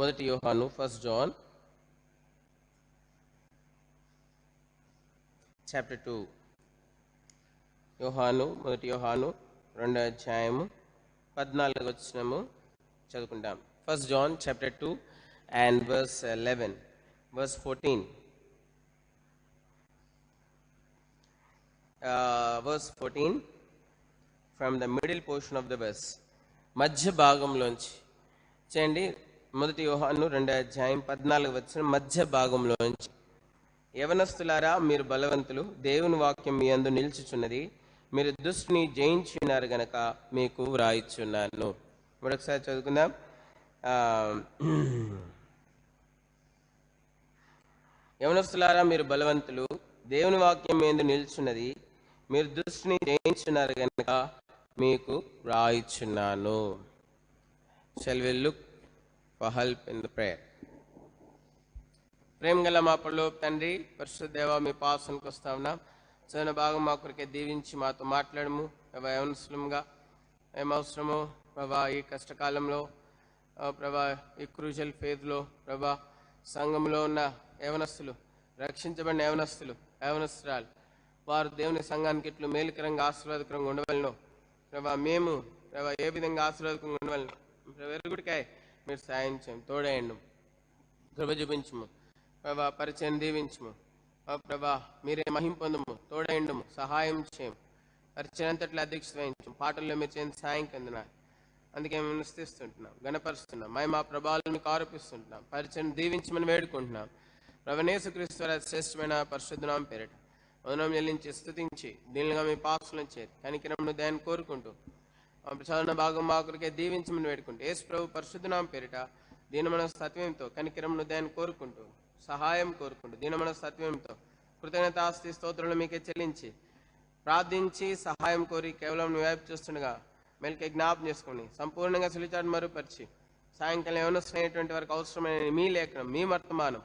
మొదటి యోహాను, first John chapter 2. మొదటి యోహాను 2వ అధ్యాయము 14వ వచనము చదువుకుంటాం. First John chapter 2 and verse 11, verse 14. Verse 14 from the middle portion of the verse, మధ్య భాగంలోంచి చేయండి. మొదటి యోహాను 2వ అధ్యాయం 14వ వచనం మధ్య భాగంలోంచి. యవనస్తులారా, మీరు బలవంతులు, దేవుని వాక్యం మీ యందు నిలిచుచున్నది, మీరు దుష్టుని జయించున్నారు గనక మీకు వ్రాయిచున్నాను. మరొకసారి చదువుకుందాం. యవనస్తులారా, మీరు బలవంతులు, దేవుని వాక్యం మీ యందు నిలుచున్నది, మీరు దుష్టుని జయించున్నారు గనక మీకు వ్రాయిచున్నాను. Shall we look for help in the prayer? ప్రేమ గల మా పరలోక తండ్రి, పరిశుద్ధ దేవా, మీ పాసనకు వస్తా ఉన్నాం. చదివిన భాగం మా కొరకే దీవించి మాతో మాట్లాడము. యవనస్తులుగా ఏం అవసరమో ప్రభా, ఈ కష్టకాలంలో ప్రభా, ఈ క్రూషల్ ఫేజ్లో ప్రభా, సంఘంలో ఉన్న యవనస్తులు, రక్షించబడిన యవనస్తురాలు, వారు దేవుని సంఘానికి ఎట్లు మేలుకరంగా ఆశీర్వాదకరంగా ఉండవలను ప్రభా, మేము ప్రభా ఏ విధంగా ఆశీర్వాదకరంగా ఉండవలను వెరుగుడికాయ మీరు సాయం చేయం, తోడేయండి, కృప చూపించము ప్రభా, పరిచయం దీవించము ప్రభా, మీరే మహిం పొందము, తోడేయండము, సహాయం చేయం, పరిచయం అంతట్లో అధ్యక్షత వహించము, పాటల్లో మీరు చేయండి సాయం కిందన. అందుకే మేము స్తుతిస్తుంటున్నాం, గణపరుస్తున్నాం, మా ప్రభావాలను మీకు ఆరోపిస్తుంటున్నాం, పరిచయం దీవించమని వేడుకుంటున్నాం. ప్రభుయేసుక్రీస్తు వారి శ్రేష్టమైన పరిశుద్ధనామం పేరిట వందనం చెల్లించి స్తుతించి దీనిగా మీ పాక్షులను చేరి కనికరమును దయను కోరుకుంటూ ప్రచారణ భాగం మా కొరకే దీవించమని వేడుకుంటూ యేసు ప్రభు పరిశుద్ధనామం పేరిట దీనమన సత్యంతో కనికరమును దయను కోరుకుంటూ సహాయం కోరుకుంటూ దీనమన సత్యంతో కృతజ్ఞతాస్తుతి స్తోత్రాలను మీకే చెల్లించి ప్రార్థించి సహాయం కోరి కేవలం వైపు చూస్తుండగా మెల్కే జ్ఞాపం చేసుకుని సంపూర్ణంగా సులిచాటు మరుపరిచి సాయంకాలం యవనస్తులైనటువంటి వారికి అవసరమైన మీ లేఖనం, మీ వర్తమానం,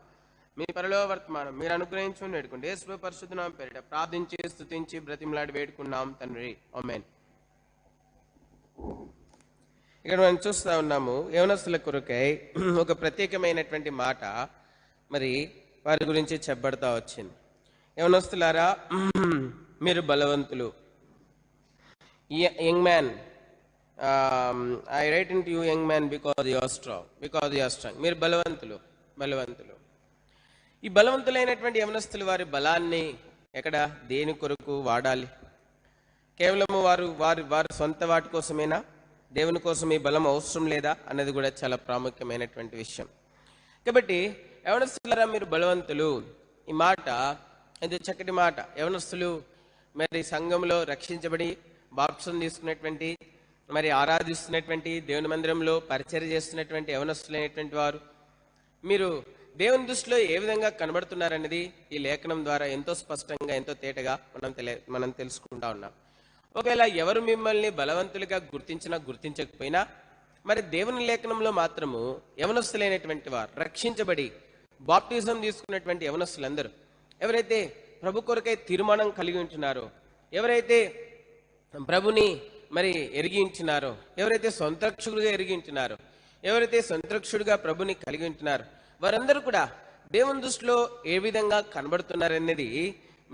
మీ పరలో వర్తమానం మీరు అనుగ్రహించుకుని వేడుకుంటే యేసు పరిశుద్ధనామం పేరిట ప్రార్థించి స్తుతించి బ్రతిమలాడి వేడుకున్నాం తండ్రి, ఆమేన్. ఇక్కడ మనం చూస్తూ ఉన్నాము, యవనస్తుల కొరకై ఒక ప్రత్యేకమైనటువంటి మాట మరి వారి గురించి చెప్పబడతా వచ్చింది. యవనస్తులారా, మీరు బలవంతులు. Young man, I write in to you young man because you are strong. మీరు బలవంతులు. ఈ బలవంతులైనటువంటి యవనస్తులు వారి బలాన్ని ఎక్కడ, దేని కొరకు వాడాలి? కేవలము వారి సొంత వాటి కోసమేనా? దేవుని కోసం ఈ బలం అవసరం లేదా అన్నది కూడా చాలా ప్రాముఖ్యమైనటువంటి విషయం. కాబట్టి యవనస్తులారా, మీరు బలవంతులు, ఈ మాట ఇది చక్కటి మాట. యవనస్తులు మరి సంఘంలో రక్షించబడి బాప్టిజం తీసుకున్నటువంటి, మరి ఆరాధిస్తున్నటువంటి, దేవుని మందిరంలో పరిచర్య చేస్తున్నటువంటి యవనస్తులైనటువంటి వారు మీరు దేవుని దృష్టిలో ఏ విధంగా కనబడుతున్నారనేది ఈ లేఖనం ద్వారా ఎంతో స్పష్టంగా, ఎంతో తేటగా మనం తెలుసుకుంటా ఉన్నాం. ఒకవేళ ఎవరు మిమ్మల్ని బలవంతులుగా గుర్తించకపోయినా, మరి దేవుని లేఖనంలో మాత్రము యవనస్తులైనటువంటి వారు, రక్షించబడి బాప్టిజం తీసుకున్నటువంటి యవనస్తులందరూ, ఎవరైతే ప్రభు కొరకై తీర్మానం కలిగి ఉంటున్నారో, ఎవరైతే ప్రభుని మరి ఎరిగి ఉంటున్నారో, ఎవరైతే సొంతరక్షకుడిగా ఎరిగి ఉంటున్నారో, ఎవరైతే సొంతరక్షుడిగా ప్రభుని కలిగి ఉంటున్నారో, వారందరూ కూడా దేవుని దృష్టిలో ఏ విధంగా కనబడుతున్నారనేది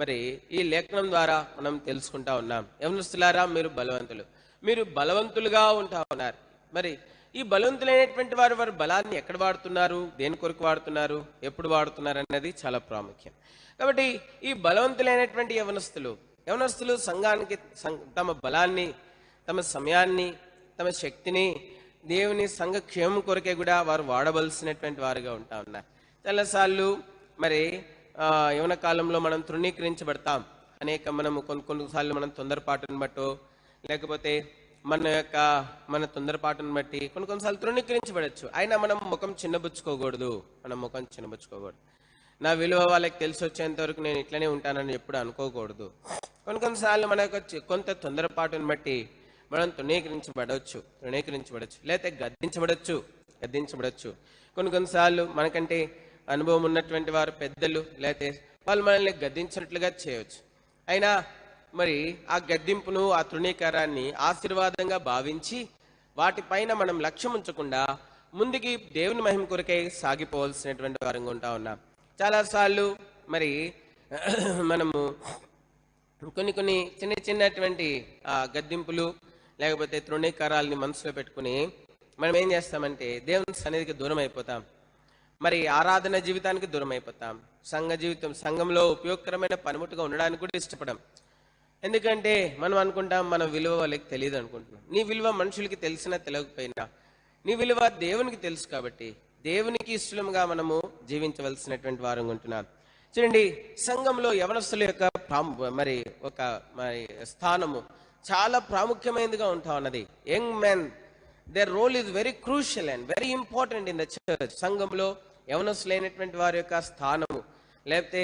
మరి ఈ లేఖనం ద్వారా మనం తెలుసుకుంటా ఉన్నాం. యవనస్తులారా, మీరు బలవంతులు. మీరు బలవంతులుగా ఉంటా ఉన్నారు. మరి ఈ బలవంతులైనటువంటి వారు వారి బలాన్ని ఎక్కడ వాడుతున్నారు, దేని కొరకు వాడుతున్నారు, ఎప్పుడు వాడుతున్నారు అన్నది చాలా ప్రాముఖ్యం. కాబట్టి ఈ బలవంతులైనటువంటి యవనస్తులు సంఘానికి తమ బలాన్ని, తమ సమయాన్ని, తమ శక్తిని దేవుని సంఘ క్షేమం కొరకే కూడా వారు వాడవలసినటువంటి వారుగా ఉంటా ఉన్నారు. చాలాసార్లు మరి యవన కాలంలో మనం తృణీకరించబడతాం. మనం కొన్నిసార్లు మనం తొందరపాటును బట్టో, లేకపోతే మన తొందరపాటును బట్టి కొన్నిసార్లు తృణీకరించబడచ్చు. అయినా మనం ముఖం చిన్నబుచ్చుకోకూడదు. నా విలువ వాళ్ళకి తెలిసి వచ్చేంత వరకు నేను ఇట్లనే ఉంటానని ఎప్పుడు అనుకోకూడదు. కొన్నిసార్లు మనకు కొంత తొందరపాటును బట్టి మనం తృణీకరించబడవచ్చు, లేకపోతే గద్దించబడచ్చు. కొన్నిసార్లు మనకంటే అనుభవం ఉన్నటువంటి వారు, పెద్దలు, లేకపోతే వాళ్ళు మనల్ని గద్దించినట్లుగా చేయవచ్చు. అయినా మరి ఆ గద్దింపును, ఆ తృణీకారాన్ని ఆశీర్వాదంగా భావించి వాటిపైన మనం లక్ష్యం ఉంచకుండా ముందుకి దేవుని మహిమ కొరకై సాగిపోవాల్సినటువంటి వారంగా ఉంటా ఉన్నాం. చాలాసార్లు మరి మనము కొన్ని చిన్నటువంటి గద్దింపులు లేకపోతే తృణీకారాలని మనసులో పెట్టుకుని మనం ఏం చేస్తామంటే దేవుని సన్నిధికి దూరం అయిపోతాం, మరి ఆరాధన జీవితానికి దూరం అయిపోతాం, సంఘంలో ఉపయోగకరమైన పనిముట్టుగా ఉండడానికి కూడా ఇష్టపడం. ఎందుకంటే మనం అనుకుంటాం మన విలువ వాళ్ళకి తెలియదు అనుకుంటున్నాం. నీ విలువ మనుషులకి తెలిసినా తెలియకపోయినా నీ విలువ దేవునికి తెలుసు. కాబట్టి దేవునికి ఇష్టంగా మనము జీవించవలసినటువంటి వారంగా ఉంటున్నాం. చూడండి, సంఘంలో యవనస్తుల యొక్క మరి స్థానము చాలా ప్రాముఖ్యమైనదిగా ఉంటా ఉన్నది. Young men, their role is very crucial and very important in the church. సంఘంలో యవనస్తులైనటువంటి వారి యొక్క స్థానము లేకపోతే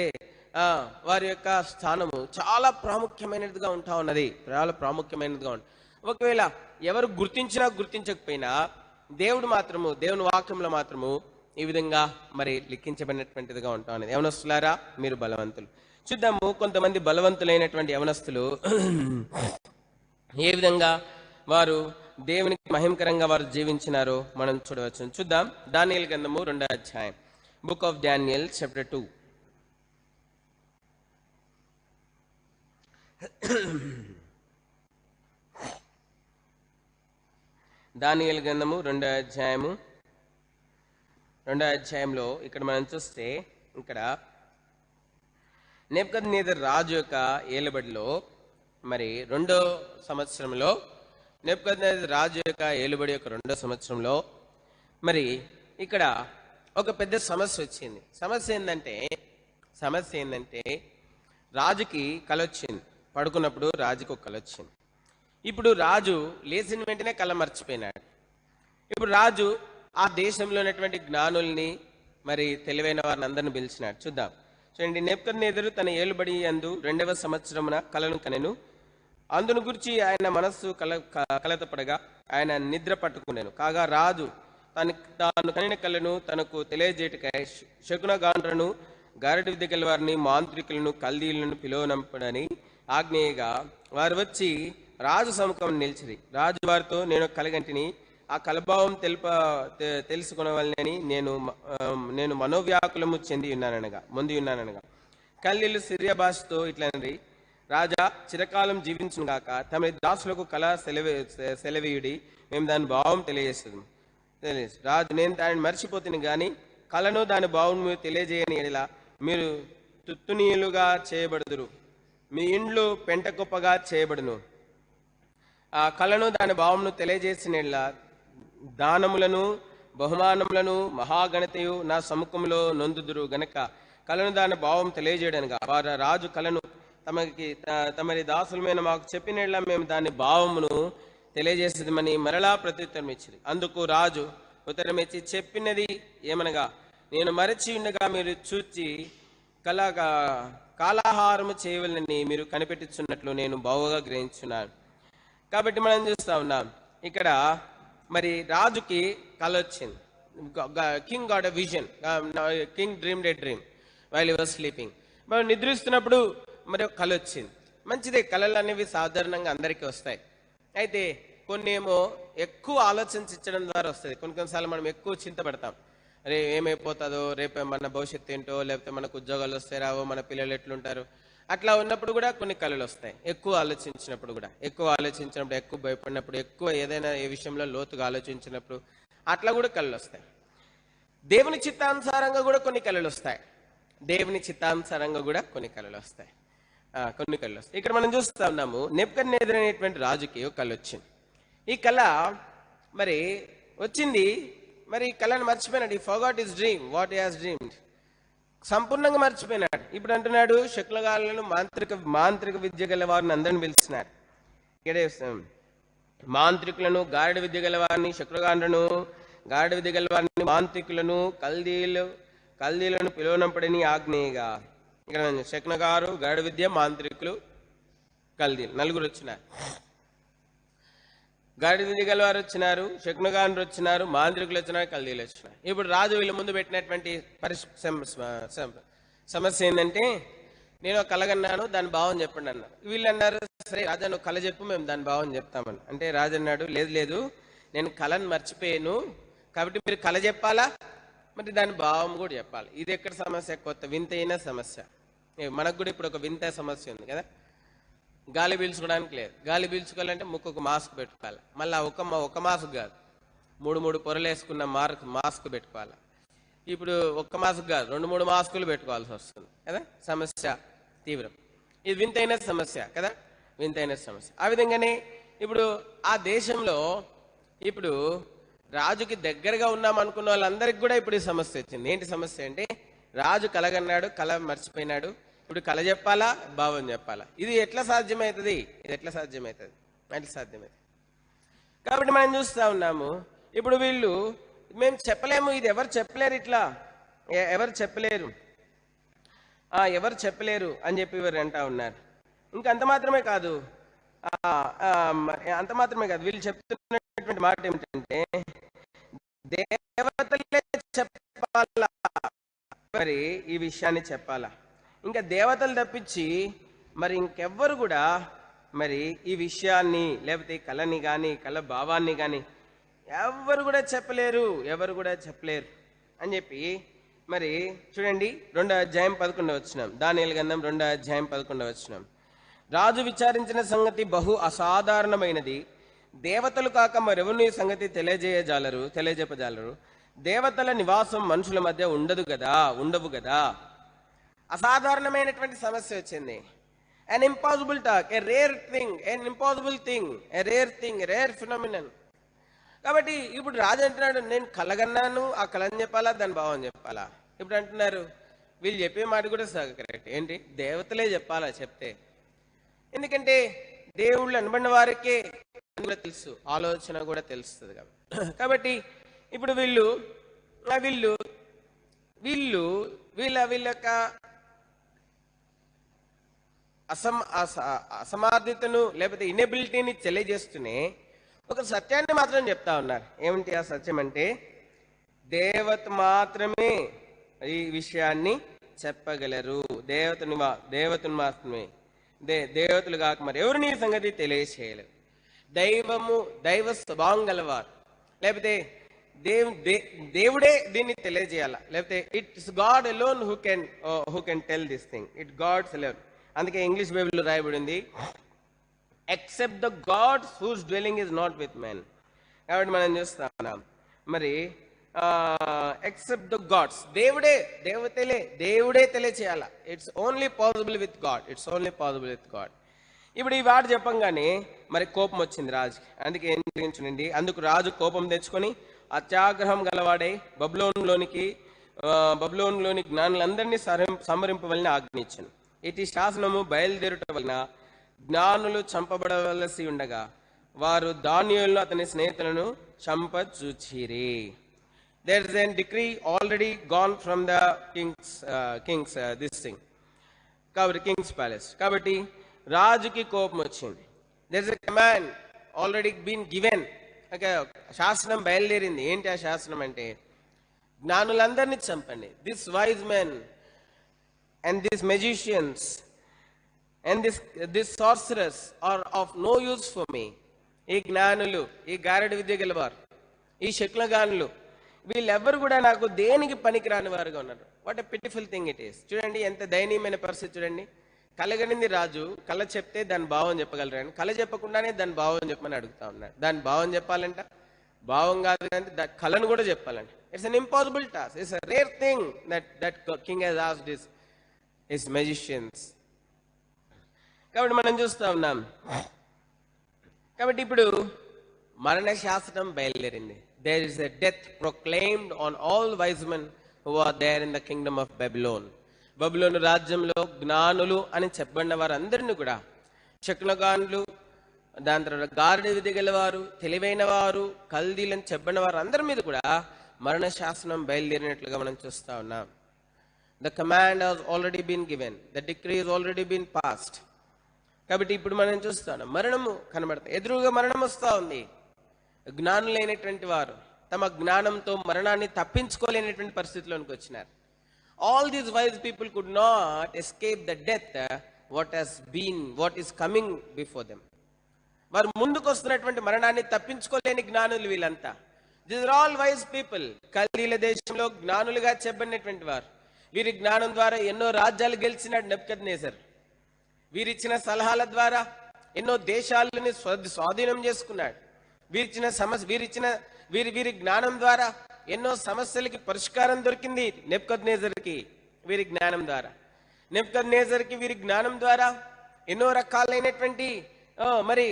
వారి యొక్క స్థానము చాలా ప్రాముఖ్యమైనదిగా ఉంటా ఉన్నది, చాలా ప్రాముఖ్యమైనదిగా ఉంటుంది. ఒకవేళ ఎవరు గుర్తించకపోయినా దేవుని వాక్యంలో మాత్రము ఈ విధంగా మరి లిఖించబడినటువంటిదిగా ఉంటా ఉన్నది. యవనస్తులారా, మీరు బలవంతులు. చూద్దాము, కొంతమంది బలవంతులైనటువంటి యవనస్తులు ఏ విధంగా వారు దేవునికి మహిమకరంగా వారు జీవించినారో మనం చూడవచ్చు. చూద్దాం, దానియేలు గ్రంథము 2వ అధ్యాయం, బుక్ ఆఫ్ డానియల్ చాప్టర్ 2. దానియేలు గ్రంథము 2వ అధ్యాయంలో ఇక్కడ మనం చూస్తే, ఇక్కడ నెబుకద్నెజర్ రాజు యొక్క ఏలుబడిలో మరి 2వ సంవత్సరంలో నెబుకద్నెజర్ రాజు యొక్క ఏలుబడి యొక్క 2వ సంవత్సరంలో మరి ఇక్కడ ఒక పెద్ద సమస్య వచ్చింది. సమస్య ఏంటంటే రాజుకి కల వచ్చింది. పడుకున్నప్పుడు రాజుకి ఒక కల వచ్చింది. ఇప్పుడు రాజు లేచిన వెంటనే కల మర్చిపోయినాడు. ఇప్పుడు రాజు ఆ దేశంలో ఉన్నటువంటి జ్ఞానుల్ని మరి తెలివైన వారిని అందరిని పిలిచినాడు. చూడండి, నెబుకద్నెజరు తన ఏలుబడి యందు 2వ సంవత్సరమున కలను కనెను. అందును గురించి ఆయన మనస్సు కలతపడగా ఆయన నిద్ర పట్టుకునేను. కాగా రాజు తాను కనిన కలను తనకు తెలియజేయటకై శకునగాండ్రను గారడి విద్య గల వారిని మాంత్రికులను కల్దీలను పిలువనంపడని ఆజ్ఞేయగా వారు వచ్చి రాజు సముఖం నిలిచిరి. రాజు వారితో, నేను కలగంటిని, ఆ కలభావం తెలుసుకునవలనని నేను మనోవ్యాకులము ముందు ఉన్నాననగా కల్దీలు సిరియా భాషతో ఇట్లనరి, రాజా చిరకాలం జీవించును గాక, తమ దాసులకు కళ సెలవీయుడి, మేము దాని భావం తెలియజేస్తుంది. రాజు, నేను దానిని మర్చిపోతుంది గాని కళను దాని భావం మీరు తెలియజేయని ఎడల మీరు తుత్తునీయులుగా చేయబడుదురు, మీ ఇండ్లు పెంటకుప్పగా చేయబడును. ఆ కళను దాని భావమును తెలియజేసిన దానములను బహుమానములను మహాగణతయు నా సముఖంలో నొందుదురు గనక కళను దాని భావం తెలియజేయడనగా వారు రాజు కళను తమరి దాసులమైన మాకు చెప్పిన మేము దాని భావమును తెలియజేసేదమని మరలా ప్రత్యుత్తరం ఇచ్చింది. అందుకు రాజు ఉత్తరం ఇచ్చి చెప్పినది ఏమనగా, నేను మరచి ఉండగా మీరు చూచి కాలాహారము చేయవలని మీరు కనిపెట్టుచున్నట్లు నేను బావుగా గ్రహించున్నాను. కాబట్టి మనం చూస్తా ఉన్నాం, ఇక్కడ మరి రాజుకి కళ వచ్చింది. King got a vision. King dreamed a dream while he was sleeping. మనం నిద్రిస్తున్నప్పుడు మరి ఒక కళ వచ్చింది. మంచిదే, కళలు అనేవి సాధారణంగా అందరికీ వస్తాయి. అయితే కొన్ని ఏమో ఎక్కువ ఆలోచించడం ద్వారా వస్తుంది. కొన్నిసార్లు మనం ఎక్కువ చింతపడతాం, అరే ఏమైపోతుందో, రేపు మన భవిష్యత్తు ఏంటో, లేకపోతే మనకు ఉద్యోగాలు వస్తాయి రావో, మన పిల్లలు ఎట్లుంటారు, అట్లా ఉన్నప్పుడు కూడా కొన్ని కళలు వస్తాయి. ఎక్కువ ఆలోచించినప్పుడు, ఎక్కువ భయపడినప్పుడు, ఎక్కువ ఏదైనా ఏ విషయంలో లోతుగా ఆలోచించినప్పుడు అట్లా కూడా కళలు వస్తాయి. దేవుని చిత్తానుసారంగా కూడా కొన్ని కళలు వస్తాయి. కొన్ని కళలు వస్తాయి. ఇక్కడ మనం చూస్తా ఉన్నాము, నెబుకద్నెజరు అనేటువంటి రాజుకి ఒక కళ వచ్చింది. ఈ కళ మరి వచ్చింది, మరి కళను మర్చిపోయినాడు. He forgot his dream, what he has dreamed. సంపూర్ణంగా మర్చిపోయినాడు. ఇప్పుడు అంటున్నాడు, శకునగాళ్ళను మాంత్రిక విద్య గల వారిని అందరిని పిలిచినారు. ఇక్కడే మాంత్రికులను, గారడి విద్య గల వారిని, శకునగాండ్రను, గారడి విద్య గల వారిని, మాంత్రికులను, కల్దీలను పిలువనంపడని ఆజ్ఞేయగా. ఇక్కడ శకునగారు, గారడి విద్య, మాంత్రికులు, కల్దీలు నలుగురు వచ్చినారు. గారడి విద్య గల వారు వచ్చినారు, శకునగాండ్రు వచ్చినారు, మాంత్రికులు వచ్చినారు, కల్దీలు వచ్చినారు. ఇప్పుడు రాజు వీళ్ళ ముందు పెట్టినటువంటి సమస్య ఏంటంటే, నేను ఒక కలగన్నాను, దాని భావం చెప్పండి అన్నారు. వీళ్ళు అన్నారు, సరే రాజా నువ్వు కళ చెప్పు, మేము దాని భావం చెప్తామని. అంటే రాజు అన్నాడు, లేదు నేను కళను మర్చిపోయాను, కాబట్టి మీరు కళ చెప్పాలా, మరి దాని భావం కూడా చెప్పాలి. ఇది ఎక్కడ సమస్య? కొత్త వింతైన సమస్య. మనకు కూడా ఇప్పుడు ఒక వింత సమస్య ఉంది కదా, గాలి పీల్చుకోవడానికి లేదు. గాలి పీల్చుకోవాలంటే ముక్కుకు మాస్క్ పెట్టుకోవాలి. మళ్ళీ ఒక మాస్క్ కాదు, మూడు పొరలు వేసుకున్న మాస్క్ పెట్టుకోవాలి. ఇప్పుడు ఒక్క మాస్క్ కాదు, 2-3 మాస్కులు పెట్టుకోవాల్సి వస్తుంది కదా. సమస్య తీవ్రం. ఇది వింతైన సమస్య కదా, వింతైన సమస్య. ఆ విధంగానే ఇప్పుడు ఆ దేశంలో ఇప్పుడు రాజుకి దగ్గరగా ఉన్నాం అనుకున్న వాళ్ళందరికీ కూడా ఇప్పుడు ఈ సమస్య వచ్చింది. ఏంటి సమస్య అంటే, రాజు కలగన్నాడు, కల మర్చిపోయినాడు. ఇప్పుడు కల చెప్పాలా, భావం చెప్పాలా? ఇది ఎట్లా సాధ్యమవుతుంది? ఇది ఎట్లా సాధ్యమవుతుంది? ఎట్లా సాధ్యమవుతుంది? కాబట్టి మనం చూస్తూ ఉన్నాము, ఇప్పుడు వీళ్ళు మేము చెప్పలేము, ఇది ఎవరు చెప్పలేరు, ఇట్లా ఎవరు చెప్పలేరు, ఎవరు చెప్పలేరు అని చెప్పి వీరు అంటా ఉన్నారు. ఇంకా అంత మాత్రమే కాదు, వీళ్ళు చెప్తున్నటువంటి మాట ఏమిటంటే, దేవతలే చెప్పాలా, మరి ఈ విషయాన్ని చెప్పాలా. ఇంకా దేవతలు తప్పించి మరి ఇంకెవ్వరు కూడా మరి ఈ విషయాన్ని, లేకపోతే ఈ కళని కానీ కళ భావాన్ని కానీ ఎవరు కూడా చెప్పలేరు అని చెప్పి మరి చూడండి 2వ అధ్యాయం 11వ వచనం, దానియేలు గ్రంథం 2వ అధ్యాయం 11వ వచనం. రాజు విచారించిన సంగతి బహు అసాధారణమైనది, దేవతలు కాక మరెవరు ఈ సంగతి తెలియజేపజాలరు. దేవతల నివాసం మనుషుల మధ్య ఉండవు కదా. అసాధారణమైనటువంటి సమస్య వచ్చింది. an impossible talk, a rare thing, an impossible thing, a rare phenomenon. కాబట్టి ఇప్పుడు రాజు అంటున్నాడు, నేను కలగన్నాను, ఆ కళని చెప్పాలా, దాని భావం చెప్పాలా. ఇప్పుడు అంటున్నారు, వీళ్ళు చెప్పే మాట కూడా కరెక్ట్. ఏంటి, దేవతలే చెప్పాలా చెప్తే. ఎందుకంటే దేవుళ్ళు అనబడిన వారికే కూడా తెలుసు, ఆలోచన కూడా తెలుస్తుంది కాబట్టి ఇప్పుడు వీళ్ళ యొక్క అసమర్థతను లేకపోతే ఇనెబిలిటీని తెలియజేస్తూనే ఒక సత్యాన్ని మాత్రం చెప్తా ఉన్నారు. ఏమిటి ఆ సత్యం అంటే, దేవత మాత్రమే ఈ విషయాన్ని చెప్పగలరు. దేవతను మాత్రమే, దేవతలు కాక మరి ఎవరిని ఈ సంగతి తెలియచేయలేరు. దైవ స్వభావం గలవారు, లేకపోతే దేవుడే దీన్ని తెలియజేయాల, లేకపోతే it's God alone who can tell this thing, it God's alone. అందుకే ఇంగ్లీష్ బైబిల్లో రాయబడింది, except the gods whose dwelling is not with men. కాబట్టి మనం చూస్తా ఉన్నాం, మరి ఎక్సెప్ట్ ద గాడ్స్, దేవుడే తెలియచేయాల. It's only possible with God. ఇప్పుడు ఈ మాట చెప్పంగానే మరి కోపం వచ్చింది రాజుకి. అందుకే ఏం చూడండి, అందుకు రాజు కోపం తెచ్చుకొని అత్యాగ్రహం గలవాడై బబులోనులోని జ్ఞానులందరినీ సంహరింపవలని ఆజ్ఞించాను. ఇటు శాసనము బయలుదేరుట వలన జ్ఞానులు చంపబడవలసి ఉండగా వారు దానియేలును అతని స్నేహితులను చంపచూచిరి. There is a decree already gone from the king's palace. కాబట్టి రాజుకి కోపం వచ్చింది. There is a command already been given. శాసనం బయలుదేరింది. ఏంటి ఆ శాసనం అంటే, జ్ఞానులందరినీ చంపండి. This wise men and these magicians and this sorcerers are of no use for me. ఈ జ్ఞానులు, ఈ గారడి విద్య గలవారు, ఈ శకులగానులు, వీళ్ళెవ్వరు కూడా నాకు దేనికి పనికిరాని వారుగా ఉన్నారు. What a pitiful thing it is. చూడండి ఎంత దయనీయమైన పరిస్థితి. చూడండి, కలగనింది రాజు, కళ చెప్తే దాని భావం చెప్పగలరు, అని కళ చెప్పకుండానే దాని భావం చెప్పమని అడుగుతా ఉన్నాడు. దాని భావం చెప్పాలంట, భావం కాదు అంటే కళను కూడా చెప్పాలంట. It's an impossible task. It's a rare thing that king has asked his magicians. కాబట్టి మనం చూస్తా ఉన్నాం. కాబట్టి ఇప్పుడు మరణ శాసనం బయలుదేరింది. There is a death proclaimed on all wise men who are there in the kingdom of Babylon. బబులోను రాజ్యంలో జ్ఞానులు అని చెప్పబడిన వారందరినీ కూడా, శకునగానులు, దాని తర్వాత గారడి విద్య గలవారు, తెలివైన వారు, కల్దీలని చెప్పబడిన వారు అందరి మీద కూడా మరణ శాసనం బయలుదేరినట్లుగా మనం చూస్తా ఉన్నాం. The command has already been given. The decree has already been passed. కాబట్టి ఇప్పుడు మనం చూస్తాం, మరణము కనబడతాయి, ఎదురుగా మరణం వస్తూ ఉంది. జ్ఞానులైనటువంటి వారు తమ జ్ఞానంతో మరణాన్ని తప్పించుకోలేనటువంటి పరిస్థితిలోనికి వచ్చినారు. All these wise people could not escape the death what is coming before them. వారు ముందుకు వస్తున్నటువంటి మరణాన్ని తప్పించుకోలేని జ్ఞానులు వీళ్ళంతా. These are all wise people. కల్దీల దేశంలో జ్ఞానులుగా చెప్పబడినటువంటి వారు. వీరి జ్ఞానం ద్వారా ఎన్నో రాజ్యాలు గెలిచినాడు నెబుకద్నెజర్. వీరిచ్చిన సలహాల ద్వారా ఎన్నో దేశాలని స్వాధీనం చేసుకున్నాడు. వీరి జ్ఞానం ద్వారా ఎన్నో సమస్యలకి పరిష్కారం దొరికింది నెబుకద్నెజర్కి. వీరి జ్ఞానం ద్వారా నెబుకద్నెజర్కి వీరి జ్ఞానం ద్వారా ఎన్నో రకాలైనటువంటి మరి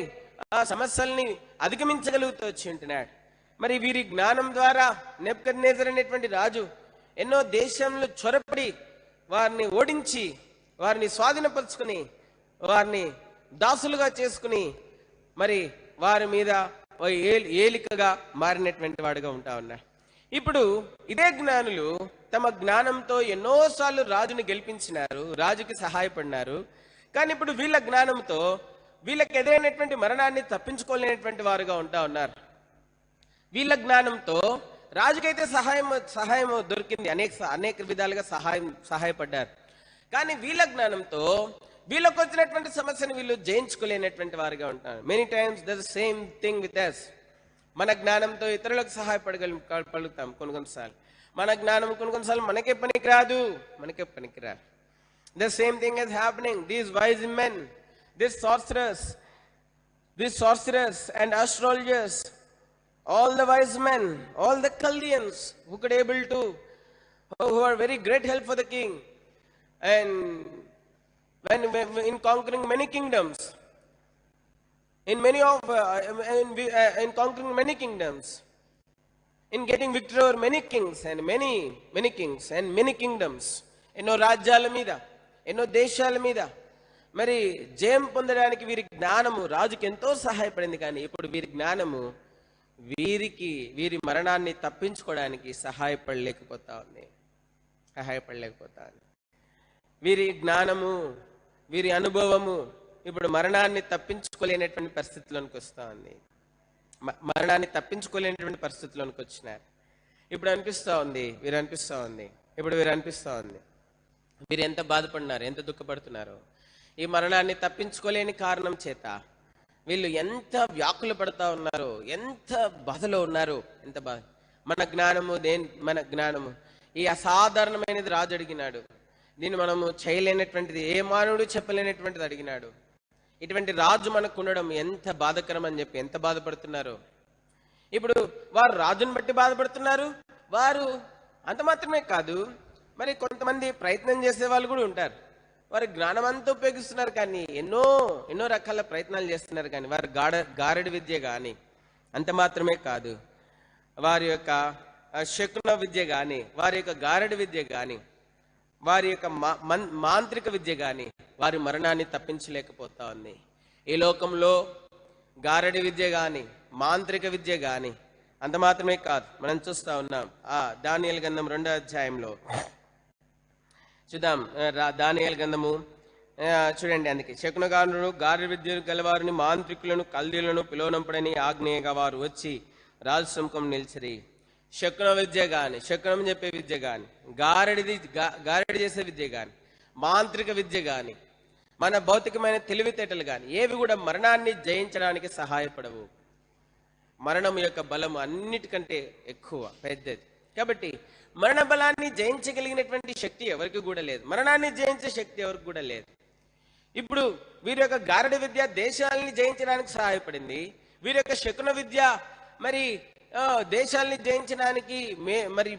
ఆ సమస్యల్ని అధిగమించగలుగుతూ వచ్చి ఉంటున్నాడు. మరి వీరి జ్ఞానం ద్వారా నెబుకద్నెజర్ అనేటువంటి రాజు ఎన్నో దేశంలో చొరపడి వారిని ఓడించి వారిని స్వాధీనపరుచుకుని వారిని దాసులుగా చేసుకుని మరి వారి మీద ఏలికగా మారినటువంటి వాడుగా ఉంటా ఉన్నాడు. ఇప్పుడు ఇదే జ్ఞానులు తమ జ్ఞానంతో ఎన్నోసార్లు రాజుని గెలిపించినారు, రాజుకి సహాయపడినారు. కానీ ఇప్పుడు వీళ్ళ జ్ఞానంతో వీళ్ళకి ఎదురైనటువంటి మరణాన్ని తప్పించుకోలేనటువంటి వారుగా ఉంటా ఉన్నారు. వీళ్ళ జ్ఞానంతో రాజుకైతే సహాయం దొరికింది, అనేక విధాలుగా సహాయపడ్డారు. కానీ వీళ్ళ జ్ఞానంతో వీళ్ళకు వచ్చినటువంటి సమస్యను వీళ్ళు జయించుకోలేనటువంటి వారుగా ఉంటారు. Many times the same thing with us. మన జ్ఞానంతో ఇతరులకు సహాయపడగలుగుతాం కొన్నిసార్లు. మన జ్ఞానం కొన్నిసార్లు మనకే పనికిరాదు. The same thing is happening. These wise men, these sorcerers and astrologers, all the wise men, all the Chaldeans who are very great help for the king, and when in conquering many kingdoms, in conquering many kingdoms, in getting victory over many kings and many kings and many kingdoms, ఎన్నో రాజ్యాల మీద ఎన్నో దేశాల మీద మరి జయం పొందడానికి వీరి జ్ఞానము రాజుకి ఎంతో సహాయపడింది. కానీ ఇప్పుడు వీరి జ్ఞానము వీరి మరణాన్ని తప్పించుకోవడానికి సహాయపడలేకపోతా ఉంది. వీరి జ్ఞానము వీరి అనుభవము ఇప్పుడు మరణాన్ని తప్పించుకోలేనటువంటి పరిస్థితిలోనికి వస్తూ ఉంది. మరణాన్ని తప్పించుకోలేనటువంటి పరిస్థితిలోనికి వచ్చినారు. వీరు అనిపిస్తూ ఉంది వీరు ఎంత బాధపడినారు, ఎంత దుఃఖపడుతున్నారు. ఈ మరణాన్ని తప్పించుకోలేని కారణం చేత వీళ్ళు ఎంత వ్యాకులు పడుతూ ఉన్నారు, ఎంత బాధలో ఉన్నారు, ఎంత బాధ. మన జ్ఞానము ఈ అసాధారణమైనది రాజు అడిగినాడు. దీన్ని మనము చేయలేనటువంటిది, ఏ మానవుడు చెప్పలేనటువంటిది అడిగినాడు. ఇటువంటి రాజు మనకు ఉండడం ఎంత బాధకరం అని చెప్పి ఎంత బాధపడుతున్నారు. ఇప్పుడు వారు రాజుని బట్టి బాధపడుతున్నారు. వారు అంత మాత్రమే కాదు, మరి కొంతమంది ప్రయత్నం చేసే వాళ్ళు కూడా ఉంటారు. వారి జ్ఞానం అంతా ఉపయోగిస్తున్నారు, కానీ ఎన్నో రకాల ప్రయత్నాలు చేస్తున్నారు. కానీ వారి గారడి విద్య కానీ, అంత మాత్రమే కాదు, వారి యొక్క శకున విద్య కానీ, వారి యొక్క గారడి విద్య కానీ, వారి యొక్క మాంత్రిక విద్య కానీ వారి మరణాన్ని తప్పించలేకపోతా ఉంది. ఈ లోకంలో గారడి విద్య కానీ, మాంత్రిక విద్య కానీ, అంత మాత్రమే కాదు, మనం చూస్తా ఉన్నాం. దానియేలు గ్రంథం 2వ అధ్యాయంలో చూద్దాం. దానియేలు గ్రంథము చూడండి. అందుకే శకునగారులను గారడి విద్యను గలవారిని మాంత్రికులను కల్దీలను పిలువనంపడని ఆజ్ఞగా వారు వచ్చి రాజు సముఖం నిలిచిరి. శకున విద్య కానీ, శకునం చెప్పే విద్య కానీ, గారడి చేసే విద్య కానీ, మాంత్రిక విద్య కానీ, మన భౌతికమైన తెలివితేటలు కానీ ఏవి కూడా మరణాన్ని జయించడానికి సహాయపడవు. మరణం యొక్క బలం అన్నిటికంటే ఎక్కువ పెద్దది. కాబట్టి మరణ బలాన్ని జయించగలిగినటువంటి శక్తి ఎవరికి కూడా లేదు. మరణాన్ని జయించే శక్తి ఎవరికి కూడా లేదు. ఇప్పుడు వీరి యొక్క గారడి విద్య దేశాలని జయించడానికి సహాయపడింది. వీరి యొక్క శకున విద్య మరి దేశాలని జయించడానికి మరి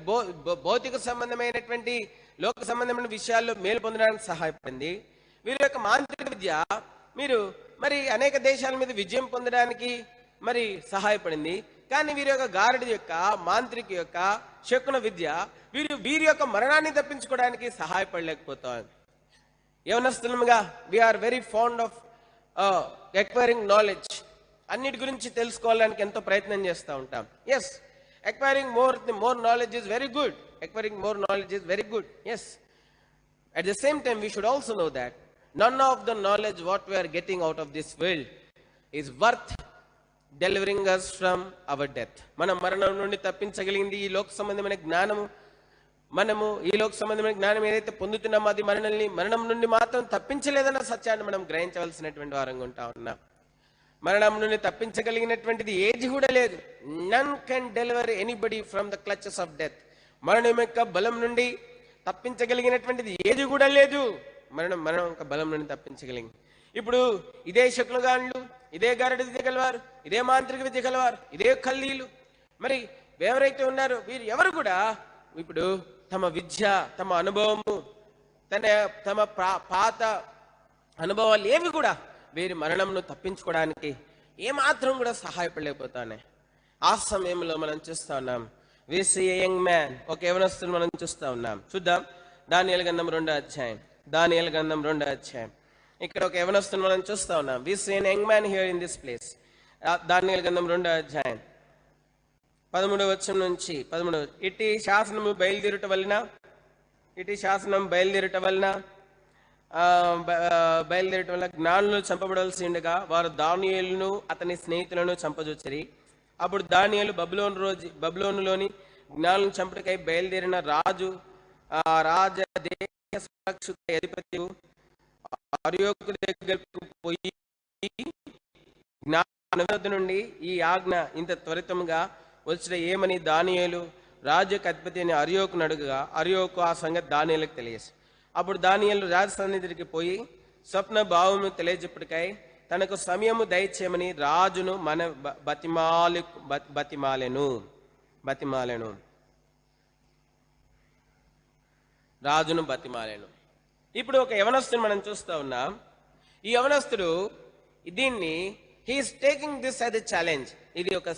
భౌతిక సంబంధమైనటువంటి లోక సంబంధమైన విషయాల్లో మేలు పొందడానికి సహాయపడింది. వీరి యొక్క మాంత్రిక విద్య మరి అనేక దేశాల మీద విజయం పొందడానికి మరి సహాయపడింది. కానీ వీరి యొక్క గారడి యొక్క మాంత్రిక యొక్క శకున విద్య వీరి యొక్క మరణాన్ని తప్పించుకోవడానికి సహాయపడలేకపోతాం. యవనస్తులుగా we are very fond of acquiring knowledge. అన్నిటి గురించి తెలుసుకోవడానికి ఎంతో ప్రయత్నం చేస్తూ ఉంటాం. Yes, acquiring more knowledge is very good. Yes. At the same time, we should also know that none of the knowledge what we are getting out of this world is worth delivering us from our death. మన మరణం నుండి తప్పించగలిగింది ఈ లోక సంబంధమైన జ్ఞానము. మనము ఈ లోక సంబంధమైన జ్ఞానం ఏదైతే పొందుతున్నామో అది మరణం నుండి మాత్రం తప్పించలేదన్న సత్యాన్ని మనం గ్రహించవలసినటువంటి వారంగా ఉంటా ఉన్నాం. మరణం నుండి తప్పించగలిగినటువంటిది ఏది కూడా లేదు. None can deliver anybody from the clutches of death. మరణం యొక్క బలం నుండి తప్పించగలిగినటువంటిది ఏది కూడా లేదు. మరణం యొక్క బలం నుండి తప్పించగలిగింది. ఇప్పుడు ఇదే శకునగాండ్లు, ఇదే గారడి విద్య గలవారు, ఇదే మాంత్రిక విద్య గలవారు, ఇదే కల్లీలు, మరి ఎవరైతే ఉన్నారో వీరు ఎవరు కూడా ఇప్పుడు తమ విద్య, తమ అనుభవము, తమ పాత అనుభవాలు ఏవి కూడా వీరి మరణంను తప్పించుకోవడానికి ఏమాత్రం కూడా సహాయపడలేకపోతానే. ఆ సమయంలో మనం చూస్తా ఉన్నాం, we see a young man, ఒక యవనస్తుని మనం చూస్తా ఉన్నాం. చూద్దాం దానియేలు గ్రంథం 2వ అధ్యాయం. దానియేలు గ్రంథం 2వ అధ్యాయం. ఇక్కడ ఒక యవనస్తుని మనం చూస్తా ఉన్నాం. We see a young man here in this place. దానియేలు గ్రంథం 2వ అధ్యాయం 13వ వచనం నుంచి 13. ఇట్టి శాసనము బయలుదేరుట వలన జ్ఞానులు చంపబడాల్సి ఉండగా వారు దానియేలును అతని స్నేహితులను చంపజొచ్చిరి. అప్పుడు దానియేలు బబులోనులోని జ్ఞానులను చంపటకై బయలుదేరిన రాజదేశ అధిపతి అర్యోకు దగ్గరకు పోయి, జ్ఞాన నుండి ఈ ఆజ్ఞ ఇంత త్వరితంగా వచ్చిన ఏమని దానియేలు రాజుకు అధిపతి అని అర్యోకును అడుగుగా, అర్యోకు ఆ సంగతి దానియేలుకు తెలియదు. అప్పుడు దానియేలు రాజు సన్నిధికి పోయి స్వప్న భావము తెలియజెప్పటికై తనకు సమయము దయచేయమని రాజును బతిమాలెను. ఇప్పుడు ఒక యవనస్తుని మనం చూస్తా ఉన్నాం. ఈ యవనస్తుడు దీన్ని he's taking this as a challenge. ఇది ఒక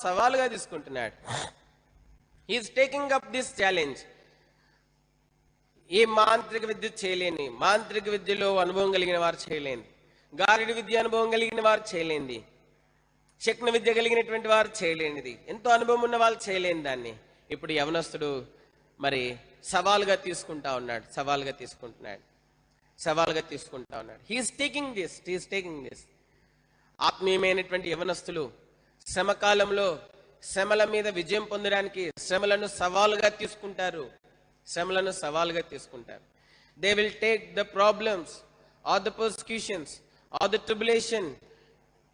సవాలుగా తీసుకుంటున్నాడు. He's taking up this challenge. ఏ మాంత్రిక విద్య చేయలేని, మాంత్రిక విద్యలో అనుభవం కలిగిన వారు చేయలేని, గారిడి విద్య అనుభవం కలిగిన వారు చేయలేనిది, శకున విద్య కలిగినటువంటి వారు చేయలేనిది, ఎంతో అనుభవం ఉన్న వాళ్ళు చేయలేని దాన్ని ఇప్పుడు యవనస్తుడు మరి సవాలుగా తీసుకుంటా ఉన్నాడు. He's taking this. ఆత్మీయమైనటువంటి యవనస్తులు శ్రమకాలంలో శ్రమల మీద విజయం పొందడానికి శ్రమలను సవాలుగా తీసుకుంటారు. They will take the problems or the persecutions or the tribulation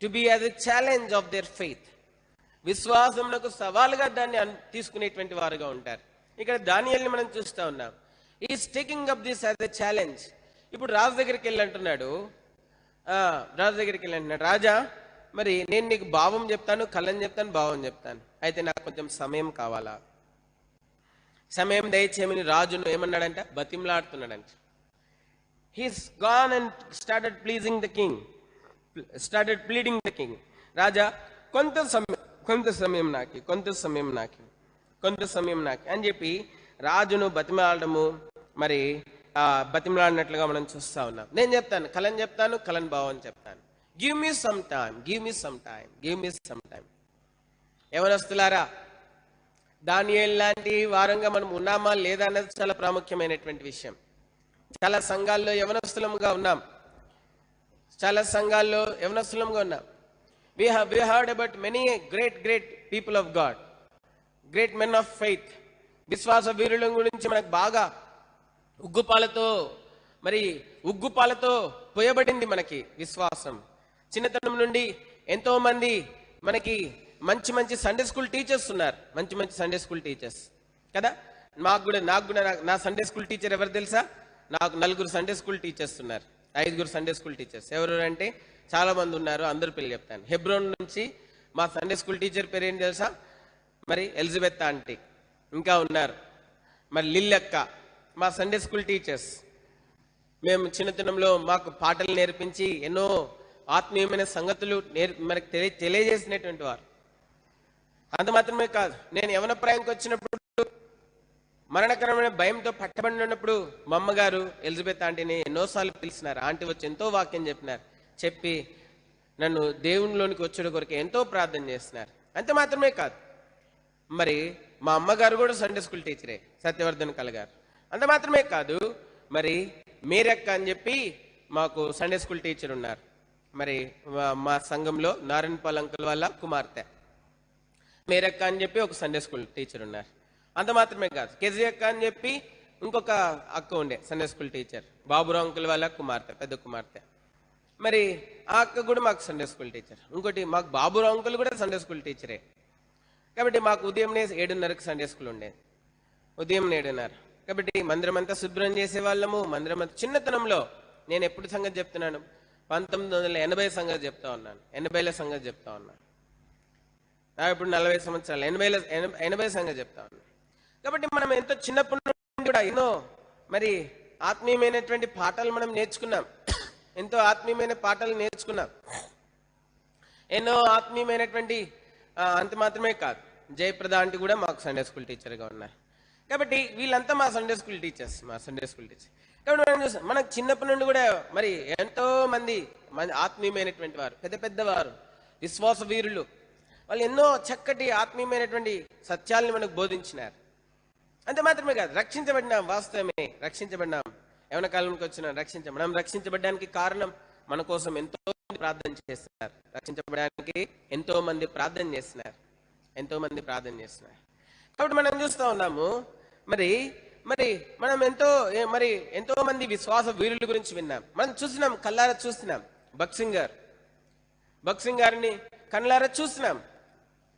to be as a challenge of their faith. విశ్వాసమునకు సవాలుగా దాన్ని తీసుకునేటువంటి వారుగా ఉంటారు. ఇక్కడ దానియేలుని మనం చూస్తా ఉన్నాం. He is taking up this as a challenge. ఇప్పుడు రాజు దగ్గరికి వెళ్ళి అంటున్నాడు, రాజా మరి నేను నీకు భావం చెప్తాను, కళ్ళని చెప్తాను, భావం చెప్తాను, అయితే నాకు కొంచెం సమయం కావాలా, సమయం దయచేయమని రాజును ఏమన్నాడంట, బతిమలాడుతున్నాడంట. He's gone and started pleading the king. రాజా కొంత సమయం నాకి అని చెప్పి రాజును బతిమలాడము, మరి బతిమలాడినట్లుగా మనం చూస్తా ఉన్నాం. నేను చెప్తాను, కళని చెప్తాను, కళని భావం చెప్తాను. Give me some time. యవనస్తులారా, దానియేలు లాంటి వారంగా మనం ఉన్నామా లేదా అన్నది చాలా ప్రాముఖ్యమైనటువంటి విషయం. చాలా సంఘాల్లో యవనస్తులంగా ఉన్నాం. We have heard about many great people of God, great men of faith. విశ్వాస వీరుల గురించి మనకు బాగా ఉగ్గుపాలతో పోయబడింది మనకి విశ్వాసం. చిన్నతనం నుండి ఎంతో మంది మనకి మంచి సండే స్కూల్ టీచర్స్ ఉన్నారు. మంచి సండే స్కూల్ టీచర్స్ కదా. నాకు కూడా నా సండే స్కూల్ టీచర్ ఎవరు తెలుసా? నాకు 4 సండే స్కూల్ టీచర్స్ ఉన్నారు, 5 సండే స్కూల్ టీచర్స్. ఎవరు అంటే చాలా మంది ఉన్నారు, అందరు పేర్లు చెప్తాను. హెబ్రోన్ నుంచి మా సండే స్కూల్ టీచర్ పేరు ఏం తెలుసా? మరి ఎలిజబెత్ ఆంటీ. ఇంకా ఉన్నారు మరి లిల్లక్క, మా సండే స్కూల్ టీచర్స్. మేము చిన్నతనంలో మాకు పాటలు నేర్పించి ఎన్నో ఆత్మీయమైన సంగతులు మనకు తెలియజేసినటువంటి వారు. అంత మాత్రమే కాదు, నేను యవన ప్రాయంకి వచ్చినప్పుడు మరణకరమైన భయంతో పట్టబడి ఉన్నప్పుడు మా అమ్మగారు ఎలిజబెత్ ఆంటీని ఎన్నోసార్లు పిలిచినారు. ఆంటీ వచ్చి ఎంతో వాక్యం చెప్పి నన్ను దేవునిలోనికి వచ్చే కొరకు ఎంతో ప్రార్థన చేస్తున్నారు. అంత మాత్రమే కాదు, మరి మా అమ్మగారు కూడా సండే స్కూల్ టీచరే, సత్యవర్ధన్ కలగారు. అంత మాత్రమే కాదు, మరి మేరక్క అని చెప్పి మాకు సండే స్కూల్ టీచర్ ఉన్నారు. మరి మా సంఘంలో నారాయణపాల్ అంకుల్ వాళ్ళ కుమార్తె మేరక్క అని చెప్పి ఒక సండే స్కూల్ టీచర్ ఉన్నారు. అంత మాత్రమే కాదు, కేజీ అక్క అని చెప్పి ఇంకొక అక్క ఉండే Sunday school teacher, Baburao uncle వాళ్ళ కుమార్తె, పెద్ద కుమార్తె. మరి ఆ అక్క కూడా మాకు సండే స్కూల్ టీచర్. ఇంకోటి మాకు బాబురావు అంకుల్ కూడా సండే స్కూల్ టీచరే. కాబట్టి మాకు ఉదయంనే 7:30కి సండే స్కూల్ ఉండేది, ఉదయం 7:30. కాబట్టి మందిరం అంతా శుభ్రం చేసేవాళ్ళము. మందిరం అంతా చిన్నతనంలో, నేను ఎప్పుడు సంగతి చెప్తున్నాను, 1980 సంగతి చెప్తా ఉన్నాను, 80ల సంగతి చెప్తా ఉన్నాను. ఇప్పుడు 40 సంవత్సరాలు, 80 సంగతి చెప్తా ఉన్నాను. కాబట్టి మనం ఎంతో చిన్నప్పటి నుండి కూడా ఎన్నో మరి ఆత్మీయమైనటువంటి పాఠాలు మనం నేర్చుకున్నాం, ఎంతో ఆత్మీయమైన పాఠాలు నేర్చుకున్నాం, ఎన్నో ఆత్మీయమైనటువంటి అంత మాత్రమే కాదు, జయప్రద ఆంటీ కూడా మాకు సండే స్కూల్ టీచర్గా ఉన్నారు. కాబట్టి వీళ్ళంతా మా సండే స్కూల్ టీచర్స్. కాబట్టి మనం చూస్తాం, మనకు చిన్నప్పటి నుండి కూడా మరి ఎంతో మంది ఆత్మీయమైనటువంటి వారు, పెద్ద పెద్దవారు, విశ్వాస వీరులు, వాళ్ళు ఎన్నో చక్కటి ఆత్మీయమైనటువంటి సత్యాల్ని మనకు బోధించినారు. అంతే మాత్రమే కాదు, రక్షించబడినాం, వాస్తవమే రక్షించబడినాం, యవన కాలంకి వచ్చిన మనం రక్షించబడడానికి కారణం మన కోసం ఎంతో మంది ప్రార్థన చేస్తున్నారు, రక్షించబడడానికి ఎంతో మంది ప్రార్థన చేస్తున్నారు. కాబట్టి మనం చూస్తూ ఉన్నాము, మరి మనం ఎంతో మంది విశ్వాస వీరుల గురించి విన్నాం, మనం చూసినాం, కళ్ళారా చూస్తున్నాం. భగత్ గారిని కళ్ళారా చూస్తున్నాం.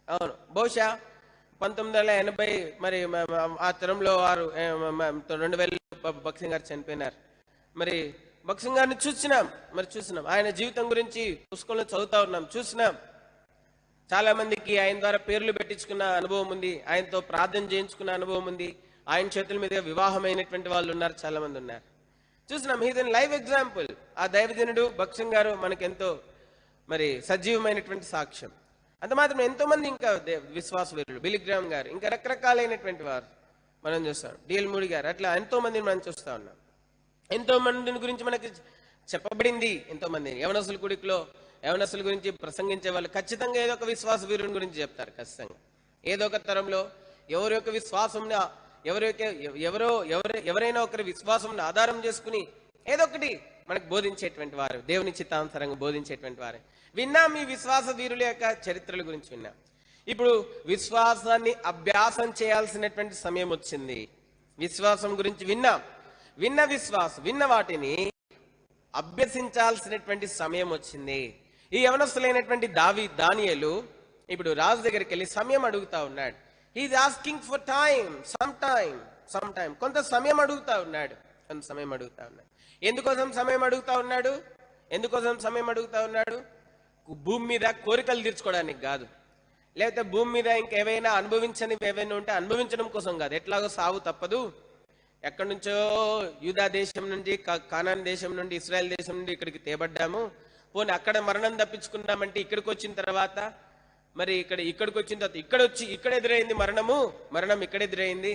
అవును, బహుశా 1980 మరి ఆ తరంలో 2000 భగత్ సింగ్ గారు చనిపోయినారు. మరి భగత్ సింగ్ గారిని చూసినాం. ఆయన జీవితం గురించి పుస్తకంలో చదువుతా ఉన్నాం, చూసినాం. చాలా మందికి ఆయన ద్వారా పేర్లు పెట్టించుకున్న అనుభవం ఉంది, ఆయనతో ప్రార్థన చేయించుకున్న అనుభవం ఉంది, ఆయన చేతుల మీద వివాహమైనటువంటి వాళ్ళు ఉన్నారు, చాలా మంది ఉన్నారు, చూసినాం. హీజ్ ఎన్ లైవ్ ఎగ్జాంపుల్. ఆ దైవజనుడు భగత్ సింగ్ గారు మనకెంతో మరి సజీవమైనటువంటి సాక్ష్యం. అంత మాత్రం ఎంతో మంది ఇంకా విశ్వాస వీరులు, బిలిగ్రామ్ గారు, ఇంకా రకరకాలైనటువంటి వారు మనం చూస్తాం, డిఎల్ మూడి గారు, అట్లా ఎంతో మందిని మనం చూస్తా ఉన్నాం. ఎంతో మందిని గురించి మనకి చెప్పబడింది. ఎంతో మంది యవనస్తుల కుడికిలో యవనస్తుల గురించి ప్రసంగించే వాళ్ళు ఖచ్చితంగా ఏదో ఒక విశ్వాస వీరుని గురించి చెప్తారు. ఖచ్చితంగా ఏదో ఒక తరంలో ఎవరి యొక్క విశ్వాసం ఎవరైనా ఒకరి విశ్వాసం ఆధారం చేసుకుని ఏదో ఒకటి మనకు బోధించేటువంటి వారు, దేవుని చిత్తానుసారంగా బోధించేటువంటి వారు విన్నాం. ఈ విశ్వాస వీరుల యొక్క చరిత్రల గురించి విన్నాం. ఇప్పుడు విశ్వాసాన్ని అభ్యాసం చేయాల్సినటువంటి సమయం వచ్చింది. విశ్వాసం గురించి విన్న వాటిని అభ్యసించాల్సినటువంటి సమయం వచ్చింది. ఈ యవనస్తులైనటువంటి దానియేలు ఇప్పుడు రాజు దగ్గరికి వెళ్ళి సమయం అడుగుతా ఉన్నాడు. He is asking for time, some time, కొంత సమయం అడుగుతా ఉన్నాడు. ఎందుకోసం సమయం అడుగుతా ఉన్నాడు? భూమి మీద కోరికలు తీర్చుకోవడానికి కాదు, లేకపోతే భూమి మీద ఇంకేవైనా అనుభవించనివి ఏవైనా ఉంటే అనుభవించడం కోసం కాదు. ఎట్లాగో సావు తప్పదు, ఎక్కడి నుంచో యూదా దేశం నుండి, కానాన్ దేశం నుండి, ఇస్రాయల్ దేశం నుండి ఇక్కడికి తేబడ్డాము, పోనీ అక్కడ మరణం తప్పించుకున్నామంటే ఇక్కడికి వచ్చిన తర్వాత మరి ఇక్కడికి వచ్చిన తర్వాత ఇక్కడ ఎదురైంది మరణం ఇక్కడ ఎదురైంది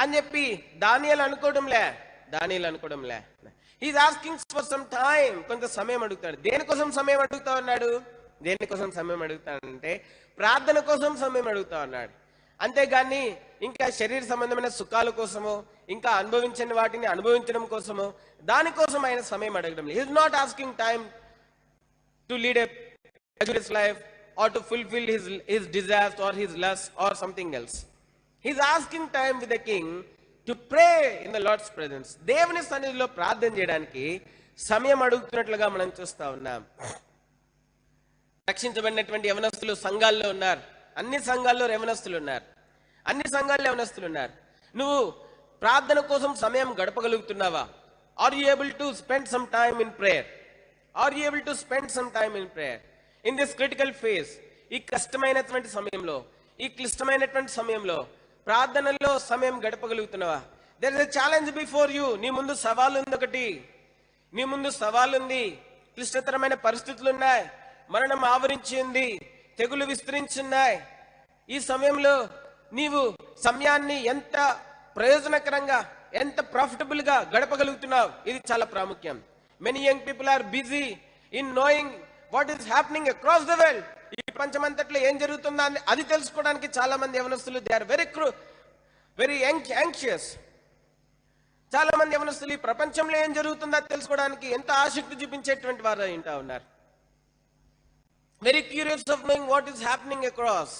అని చెప్పి దానియేలు అనుకోవడంలే. He's asking for some time, కొంత సమయం అడుగుతాడు. దేనికోసం సమయం అడుగుతా ఉన్నాడంటే ప్రార్థన కోసం సమయం అడుగుతా ఉన్నాడు. అంతేగాని ఇంకా శరీర సంబంధమైన సుఖాల కోసమో, ఇంకా అనుభవించని వాటిని అనుభవించడం కోసమో, దానికోసం ఆయన సమయం అడగడం లేదు. He is not asking time to lead a luxurious life or to fulfill his desires or his lust or something else. He's asking time with the king to pray in the Lord's presence. దేవుని సన్నిధిలో ప్రార్థన చేయడానికి సమయం అడుగుతున్నట్లుగా మనం చూస్తా ఉన్నాం. రక్షించబడినటువంటి యవనస్తులు సంఘాల్లో ఉన్నారు, అన్ని సంఘాల్లో యవనస్తులు ఉన్నారు. నువ్వు ప్రార్థన కోసం సమయం గడపగలుగుతున్నావా? Are you able to spend some time in prayer? In this critical phase, ఈ కష్టమైనటువంటి సమయంలో, ఈ క్లిష్టమైనటువంటి సమయంలో ప్రార్థనలో సమయం గడపగలుగుతున్నావా? There is a challenge before you. నీ ముందు సవాలు ఉంది, క్లిష్టతరమైన పరిస్థితులు ఉన్నాయి, మరణం ఆవరించి ఉంది, తెగులు విస్తరించి ఉన్నాయి. ఈ సమయంలో నీవు సమయాన్ని ఎంత ప్రయోజనకరంగా, ఎంత ప్రాఫిటబుల్ గా గడపగలుగుతున్నావు, ఇది చాలా ప్రాముఖ్యం. Many young people are busy in knowing what is happening across the world. ఈ ప్రపంచమంతట్లో ఏం జరుగుతుందో అది తెలుసుకోవడానికి చాలా మంది యవనస్తులు they are very anxious. చాలా మంది యవనస్తులు ఈ ప్రపంచంలో ఏం జరుగుతుందో అది తెలుసుకోవడానికి ఎంత ఆసక్తి చూపించేటువంటి వారు ఉంటా ఉన్నారు. Very curious of knowing what is happening across,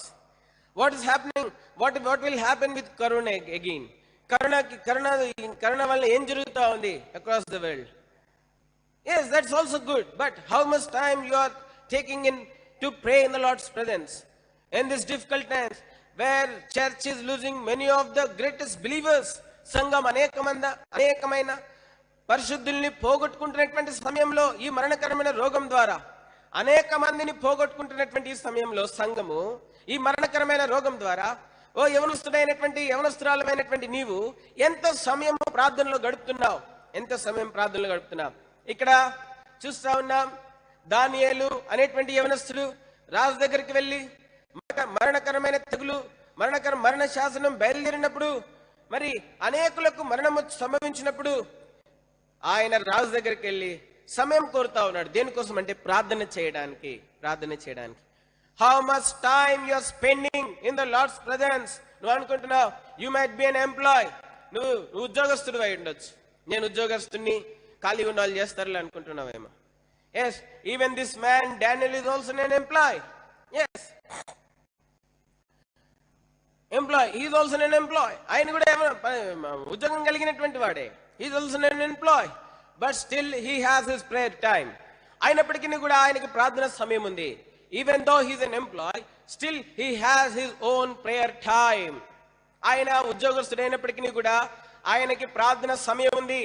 what will happen with corona again. Corona వల్ల ఏం జరుగుతా ఉంది across the world. Yes, that's also good. But how much time you are taking in to pray in the Lord's presence in this difficult times where church is losing many of the greatest believers? సంఘం అనేకమైన పరిశుద్ధుల్ని పోగొట్టుకుంటున్నటువంటి సమయంలో, ఈ మరణకరమైన రోగం ద్వారా అనేక మందిని పోగొట్టుకుంటున్నటువంటి ఈ సమయంలో సంఘము ఈ మరణకరమైన రోగం ద్వారా, ఓ యవనస్తురాలమైనటువంటి నీవు ఎంత సమయం ప్రార్థనలో గడుపుతున్నావు? ఎంత సమయం ప్రార్థనలో గడుపుతున్నావు? ఇక్కడ చూస్తా ఉన్నాం, దానియేలు అనేటువంటి యవనస్తుడు రాజు దగ్గరికి వెళ్ళి మరణకరమైన తెగులు, మరణ శాసనం బయలుదేరినప్పుడు, మరి అనేకులకు మరణము సంభవించినప్పుడు ఆయన రాజు దగ్గరికి వెళ్ళి సమయం కోరుతా ఉన్నాడు. దేనికోసం అంటే ప్రార్థన చేయడానికి. How much time you are spending in the lord's presence? నువ్వు అనుకుంటున్నావు you might be an employ, నువ్వు ఉద్యోగస్తుడు అయి ఉండొచ్చు. నేను ఉద్యోగస్తుని, ఖాళీ ఉన్న వాళ్ళు చేస్తారులే అనుకుంటున్నావేమో. Yes, even this man Daniel is also an employ. Yes, employ, is also an employ. ఆయన కూడా ఉద్యోగం కలిగినటువంటి వాడే. Is also an employ, but still he has his prayer time. అయినప్పటికీ కూడా ఆయనకి ప్రార్థన సమయం ఉంది. Even though he's an employ, still he has his own prayer time. ఆయన ఉద్యోగస్తుడైనప్పటికీ కూడా ఆయనకి ప్రార్థన సమయం ఉంది.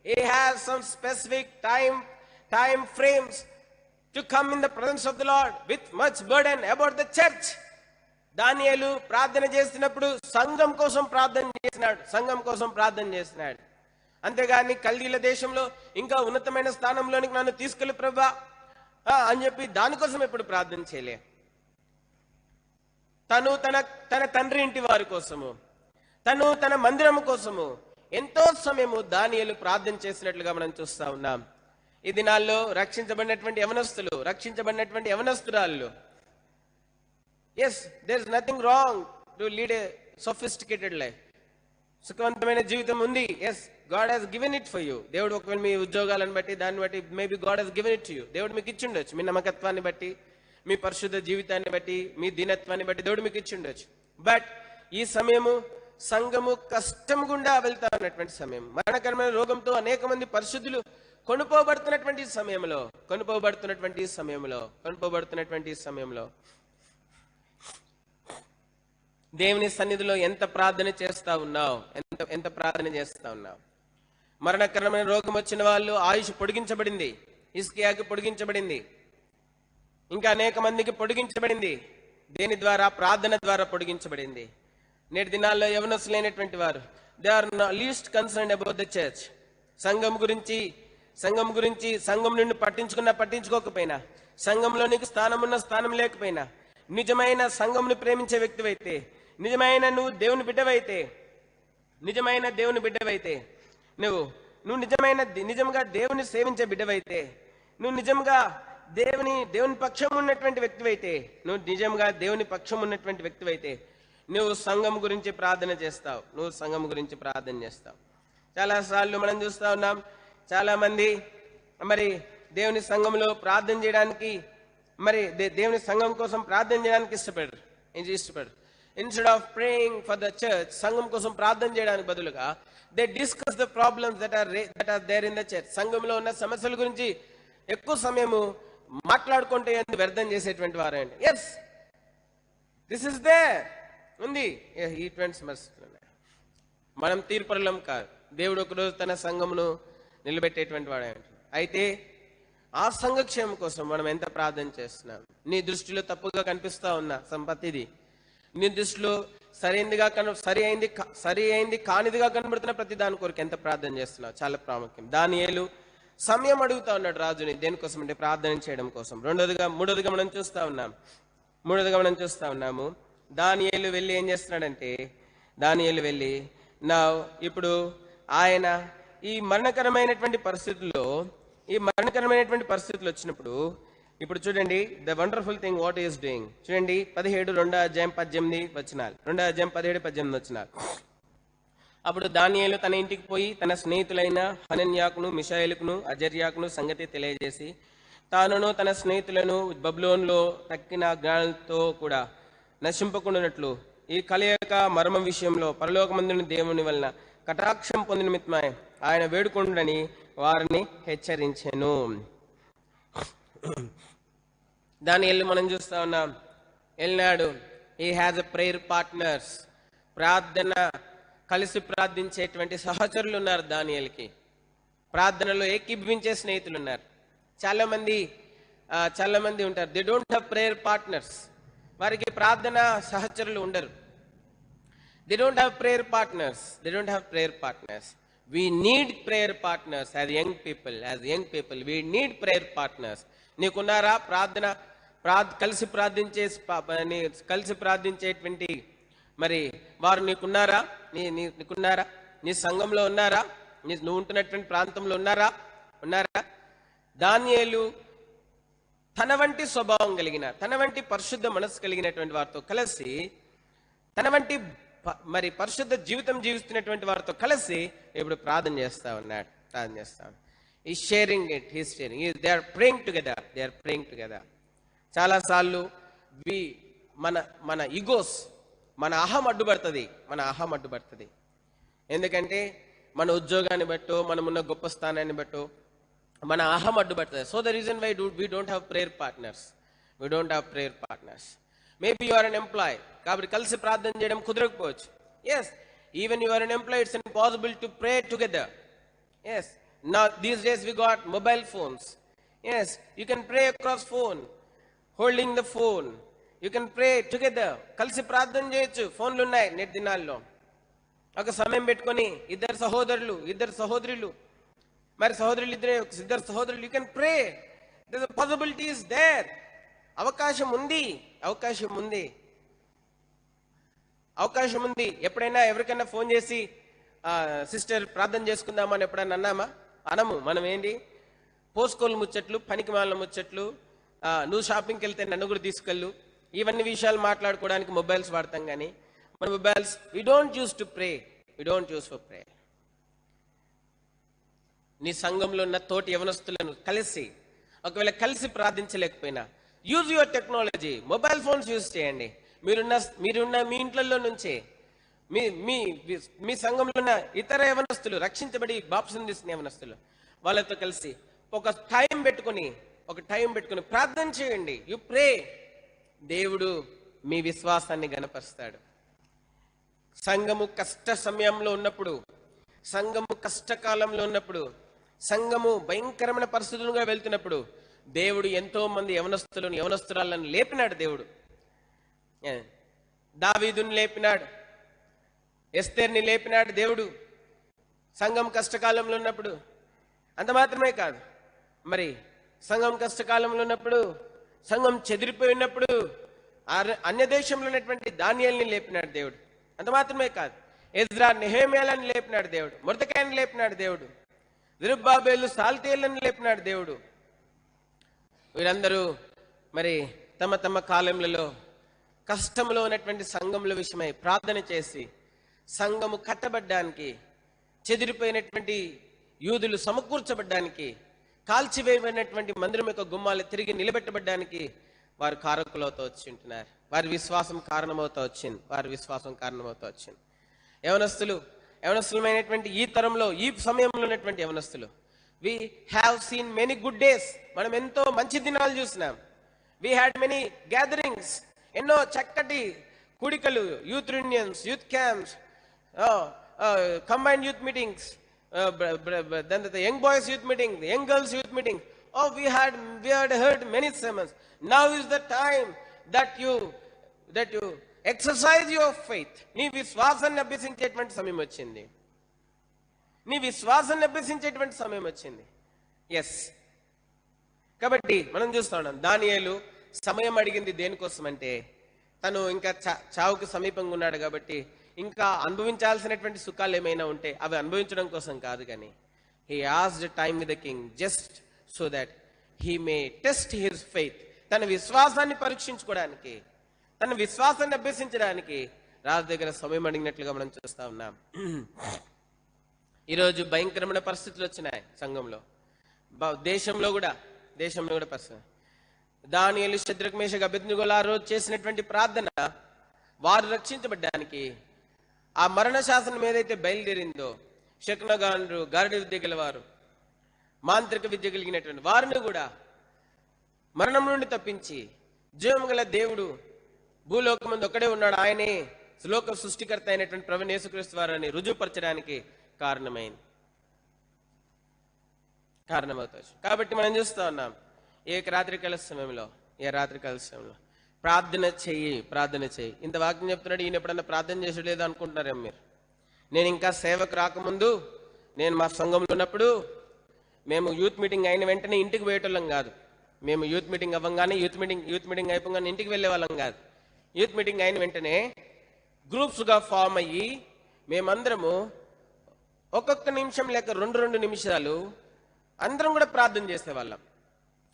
He has some specific time frames to come in the presence of the Lord with much burden about the church. దానియేలు ప్రార్థన చేసినప్పుడు సంఘం కోసం ప్రార్థన చేసినాడు. అంతేగాని కల్దీల దేశంలో ఇంకా ఉన్నతమైన స్థానంలోనికి నన్ను తీసుకెళ్లి ప్రభా అని చెప్పి దానికోసం ఎప్పుడు ప్రార్థన చేయలే. తను తన తండ్రి ఇంటి వారి కోసము, తను తన మందిరము కోసము ఎంతో సమయము దానియేలు ప్రార్థన చేసినట్లుగా మనం చూస్తా ఉన్నాం. ఈ దినాల్లో రక్షించబడినటువంటి యవనస్తురాళ్ళు, yes, there is nothing wrong to lead a sophisticated life. సుఖవంతమైన జీవితం ఉంది. Yes, God has given it for you. దేవుడు ఒకవేళ మీ ఉద్యోగాలను బట్టి, దాన్ని బట్టి maybe God has given it to you. దేవుడు మీకు ఇచ్చిండొచ్చు. మీ నమ్మకత్వాన్ని బట్టి, మీ పరిశుద్ధ జీవితాన్ని బట్టి, మీ దీనత్వాన్ని బట్టి దేవుడు మీకు ఇచ్చిండొచ్చు. బట్ ఈ సమయము సంఘము కష్టం గుండా వెళ్తా ఉన్నటువంటి సమయం, మరణకరమైన రోగంతో అనేక మంది పరిశుద్ధులు కొనుపోబడుతున్నటువంటి సమయంలో దేవుని సన్నిధిలో ఎంత ప్రార్థన చేస్తా ఉన్నావు? మరణకరమైన రోగం వచ్చిన వాళ్ళు ఆయుష్ పొడిగించబడింది. హిజ్కియాకి పొడిగించబడింది, ఇంకా అనేక మందికి పొడిగించబడింది. దేని ద్వారా? ప్రార్థన ద్వారా పొడిగించబడింది. నేటి దినాల్లో యవనస్తులైనటువంటి వారు, they are least concerned about the church. సంఘం గురించి సంఘం నుండి పట్టించుకోకపోయినా, సంఘంలో నీకు స్థానం లేకపోయినా, నిజమైన సంఘంను ప్రేమించే వ్యక్తివైతే, నువ్వు దేవుని బిడ్డవైతే, నువ్వు నిజంగా దేవుని సేవించే బిడ్డవైతే, నువ్వు నిజంగా దేవుని పక్షం ఉన్నటువంటి వ్యక్తివైతే, నువ్వు సంఘం గురించి ప్రార్థన చేస్తావు. చాలా సార్లు మనం చూస్తా ఉన్నాం, చాలా మంది మరి దేవుని సంఘంలో ప్రార్థన చేయడానికి, మరి దేవుని సంఘం కోసం ప్రార్థన చేయడానికి ఇష్టపడరు. Instead of praying for the church, సంఘం కోసం ప్రార్థన చేయడానికి బదులుగా they discuss the problems that are there in the church. సంఘంలో ఉన్న సమస్యల గురించి ఎక్కువ సమయము మాట్లాడుకుంటే వ్యర్థం చేసేటువంటి వారండి. ఎస్, దిస్ ఇస్ దేర్ ఉంది. ఈ మనం తీర్పరులం కాదు. దేవుడు ఒకరోజు తన సంఘమును నిలబెట్టేటువంటి వాడు. అయితే ఆ సంఘక్షేమం కోసం మనం ఎంత ప్రార్థన చేస్తున్నాం? నీ దృష్టిలో తప్పుగా కనిపిస్తా ఉన్నా సంపత్తిది, నీ దృష్టిలో సరి అయింది కానిదిగా కనబడుతున్న ప్రతి దాని కొరకు ఎంత ప్రార్థన చేస్తున్నావు? చాలా ప్రాముఖ్యం. దానియేలు సమయం అడుగుతా ఉన్నాడు రాజుని. దేనికోసం అంటే ప్రార్థన చేయడం కోసం. మూడోదిగా మనం చూస్తా ఉన్నాము, దానియేలు వెళ్ళి ఏం చేస్తున్నాడంటే, ఇప్పుడు ఆయన ఈ మరణకరమైనటువంటి పరిస్థితుల్లో వచ్చినప్పుడు, ఇప్పుడు చూడండి the wonderful thing what is doing. చూడండి 17:18 అప్పుడు దానియేలు తన ఇంటికి పోయి తన స్నేహితులైన హనన్యాకును, మిషాయేలుకును, అజర్యాకును సంగతి తెలియజేసి, తానును తన స్నేహితులను బబులోనులో తక్కిన జ్ఞానులతో కూడా నశింపకుండానట్లు ఈ కలయిక మర్మం విషయంలో పరలోకమందుని దేవుని వలన కటాక్షం పొందిన నిమిత్తమై ఆయన వేడుకొండని వారిని హెచ్చరించెను. దానియేలు మనం చూస్తా ఉన్నాం, వెళ్ళినాడు. He has a prayer partners, ప్రార్థన కలిసి ప్రార్థించేటువంటి సహచరులు ఉన్నారు దానియేలుకి. ప్రార్థనలో ఏకీభవించే స్నేహితులు ఉన్నారు. చాలా మంది ఉంటారు, they don't have prayer partners, వారికి ప్రార్థన సహచరులు ఉండరు. They don't have prayer partners. We need prayer partners as young people. We need prayer partners. నీకున్నారా కలిసి ప్రార్థించేటువంటి మరి వారు నీకున్నారా? నీకున్నారా? నీ సంఘంలో ఉన్నారా? నువ్వు ఉంటున్నటువంటి ప్రాంతంలో ఉన్నారా? దానియేలు తన వంటి స్వభావం కలిగిన, తన వంటి పరిశుద్ధ మనస్సు కలిగినటువంటి వారితో కలిసి, తన వంటి మరి పరిశుద్ధ జీవితం జీవిస్తున్నటువంటి వారితో కలిసి ఇప్పుడు ప్రార్థన చేస్తా ఉన్నాడు. Is sharing it, they are praying together. చాలాసార్లు మన ఈగోస్, మన అహం అడ్డుపడుతుంది. ఎందుకంటే మన ఉద్యోగాన్ని బట్టో, మనమున్న గొప్ప స్థానాన్ని బట్టో మన అహం అడ్డుపడుతుంది. So the reason why we don't have prayer partners. Maybe you are an employee, కాబట్టి కలిసి ప్రార్థన చేయడం కుదరకపోవచ్చు. Yes, even you are an employee, it's impossible to pray together. Yes, now these days we got mobile phones. Yes, you can pray across phone, holding the phone. You can pray together. కలిసి ప్రార్థన చేయొచ్చు, ఫోన్లు ఉన్నాయి నేటి దినాల్లో. ఒక సమయం పెట్టుకొని ఇద్దరు సహోదరులు మరి ఇద్దరు సహోదరులు, you can pray. The possibility is there. అవకాశం ఉంది. ఎప్పుడైనా ఎవరికైనా ఫోన్ చేసి సిస్టర్ ప్రార్థన చేసుకుందామని ఎప్పుడైనా అనము. మనం ఏంటి, పోస్కోలు ముచ్చట్లు, పనికి మాలిన ముచ్చట్లు, నువ్వు షాపింగ్కి వెళ్తే నన్ను కూడా తీసుకెళ్ళు, ఇవన్నీ విషయాలు మాట్లాడుకోవడానికి మొబైల్స్ వాడతాం. కానీ మన mobiles we don't use for prayer. నీ సంఘంలో ఉన్న తోటి యవనస్తులను ఒకవేళ కలిసి ప్రార్థించలేకపోయినా, use your technology, mobile phones use చేయండి. మీరున్న మీ ఇంట్లలో నుంచే మీ సంఘంలో ఉన్న ఇతర యవనస్తులు, రక్షించబడి బాప్తిసం తీసుకునే యవనస్తులు, వాళ్ళతో కలిసి ఒక టైం పెట్టుకుని ప్రార్థన చేయండి. You pray. దేవుడు మీ విశ్వాసాన్ని గణపరుస్తాడు. సంఘము కష్ట సమయంలో ఉన్నప్పుడు, సంఘము కష్టకాలంలో ఉన్నప్పుడు, సంఘము భయంకరమైన పరిస్థితులుగా వెళ్తున్నప్పుడు దేవుడు ఎంతో మంది యవనస్తురాలను లేపినాడు. దేవుడు దావీదుని లేపినాడు, ఎస్తేర్ని లేపినాడు దేవుడు సంఘం కష్టకాలంలో ఉన్నప్పుడు. అంత మాత్రమే కాదు, మరి సంఘం కష్టకాలంలో ఉన్నప్పుడు, సంఘం చెదిరిపోయినప్పుడు అన్య దేశంలో ఉన్నటువంటి దానియేలుని లేపినాడు దేవుడు. అంత మాత్రమే కాదు, ఎజ్రా నెహెమ్యాలను లేపినాడు దేవుడు, మొర్దెకైని లేపినాడు దేవుడు, జెరుబ్బాబెలు సాల్తీయేలును లేపినాడు దేవుడు. వీరందరూ మరి తమ తమ కాలంలో కష్టంలో ఉన్నటువంటి సంఘముల విషయమై ప్రార్థన చేసి, సంఘము కట్టబడ్డానికి, చెదిరిపోయినటువంటి యూదులు సమకూర్చబడ్డానికి, కాల్చివేయబడినటువంటి మందిరం యొక్క గుమ్మాలు తిరిగి నిలబెట్టబడ్డానికి వారు కారకులవుతూ వచ్చి ఉంటున్నారు. వారి విశ్వాసం కారణమవుతూ వచ్చింది. యవనస్తులమైనటువంటి ఈ తరంలో, ఈ సమయంలో ఉన్నటువంటి యవనస్తులు, we have seen many good days. మనం ఎంతో మంచి దినాలు చూసినాం. we had many gatherings, ఎన్నో చక్కటి కూడికలు, youth unions, youth camps, combined youth meetings, then the young boys youth meeting, the young girls youth meeting. We had heard many sermons. Now is the time that you exercise your faith. నీ విశ్వాసాన్ని అభ్యసించేటువంటి సమయం వచ్చింది. Yes, కాబట్టి మనం చూస్తా ఉన్నాం, దానియేలు సమయం అడిగింది దేనికోసం అంటే, తను ఇంకా చావుకు సమీపంగా ఉన్నాడు కాబట్టి ఇంకా అనుభవించాల్సినటువంటి సుఖాలు ఏమైనా ఉంటే అవి అనుభవించడం కోసం కాదు. కానీ he asked time with the king just so that he may test his faith. తన విశ్వాసాన్ని పరీక్షించుకోవడానికి, తన విశ్వాసాన్ని అభ్యసించడానికి రాజు దగ్గర సమయం అడిగినట్లుగా మనం చూస్తా ఉన్నాం. ఈరోజు భయంకరమైన పరిస్థితులు వచ్చినాయి సంఘంలో, దేశంలో కూడా పరిస్థితి. దానియేలు, షద్రక్, మేషక్, అబేద్నెగోలు ఆ రోజు చేసినటువంటి ప్రార్థన, వారు రక్షించబడ్డానికి, ఆ మరణ శాసనం ఏదైతే బయలుదేరిందో, శకునగాండ్రు, గారడి విద్య గలవారు, మాంత్రిక విద్య కలిగినటువంటి వారిని కూడా మరణం నుండి తప్పించి జీవం గల దేవుడు భూలోకం ముందు ఒక్కడే ఉన్నాడు, ఆయనే లోక సృష్టికర్త అయినటువంటి ప్రభువైన యేసుక్రీస్తు వారిని రుజువుపరచడానికి కారణమవుతారు. కాబట్టి మనం చూస్తూ ఉన్నాం ఏ రాత్రికాల సమయంలో ప్రార్థన చెయ్యి. ఇంత వాక్యం చెప్తున్నాడు, ఈయన ఎప్పుడన్నా ప్రార్థన చేసి లేదు అనుకుంటున్నారేమో మీరు. నేను ఇంకా సేవకు రాకముందు, నేను మా సంఘంలో ఉన్నప్పుడు మేము యూత్ మీటింగ్ అయిన వెంటనే ఇంటికి పోయేటోళ్ళం కాదు. మేము యూత్ మీటింగ్ అవ్వగానే యూత్ మీటింగ్ అయిపోగానే ఇంటికి వెళ్ళే వాళ్ళం కాదు. యూత్ మీటింగ్ అయిన వెంటనే గ్రూప్స్గా ఫామ్ అయ్యి మేమందరము ఒక్కొక్క నిమిషం లేక 2 నిమిషాలు అందరం కూడా ప్రార్థన చేసేవాళ్ళం.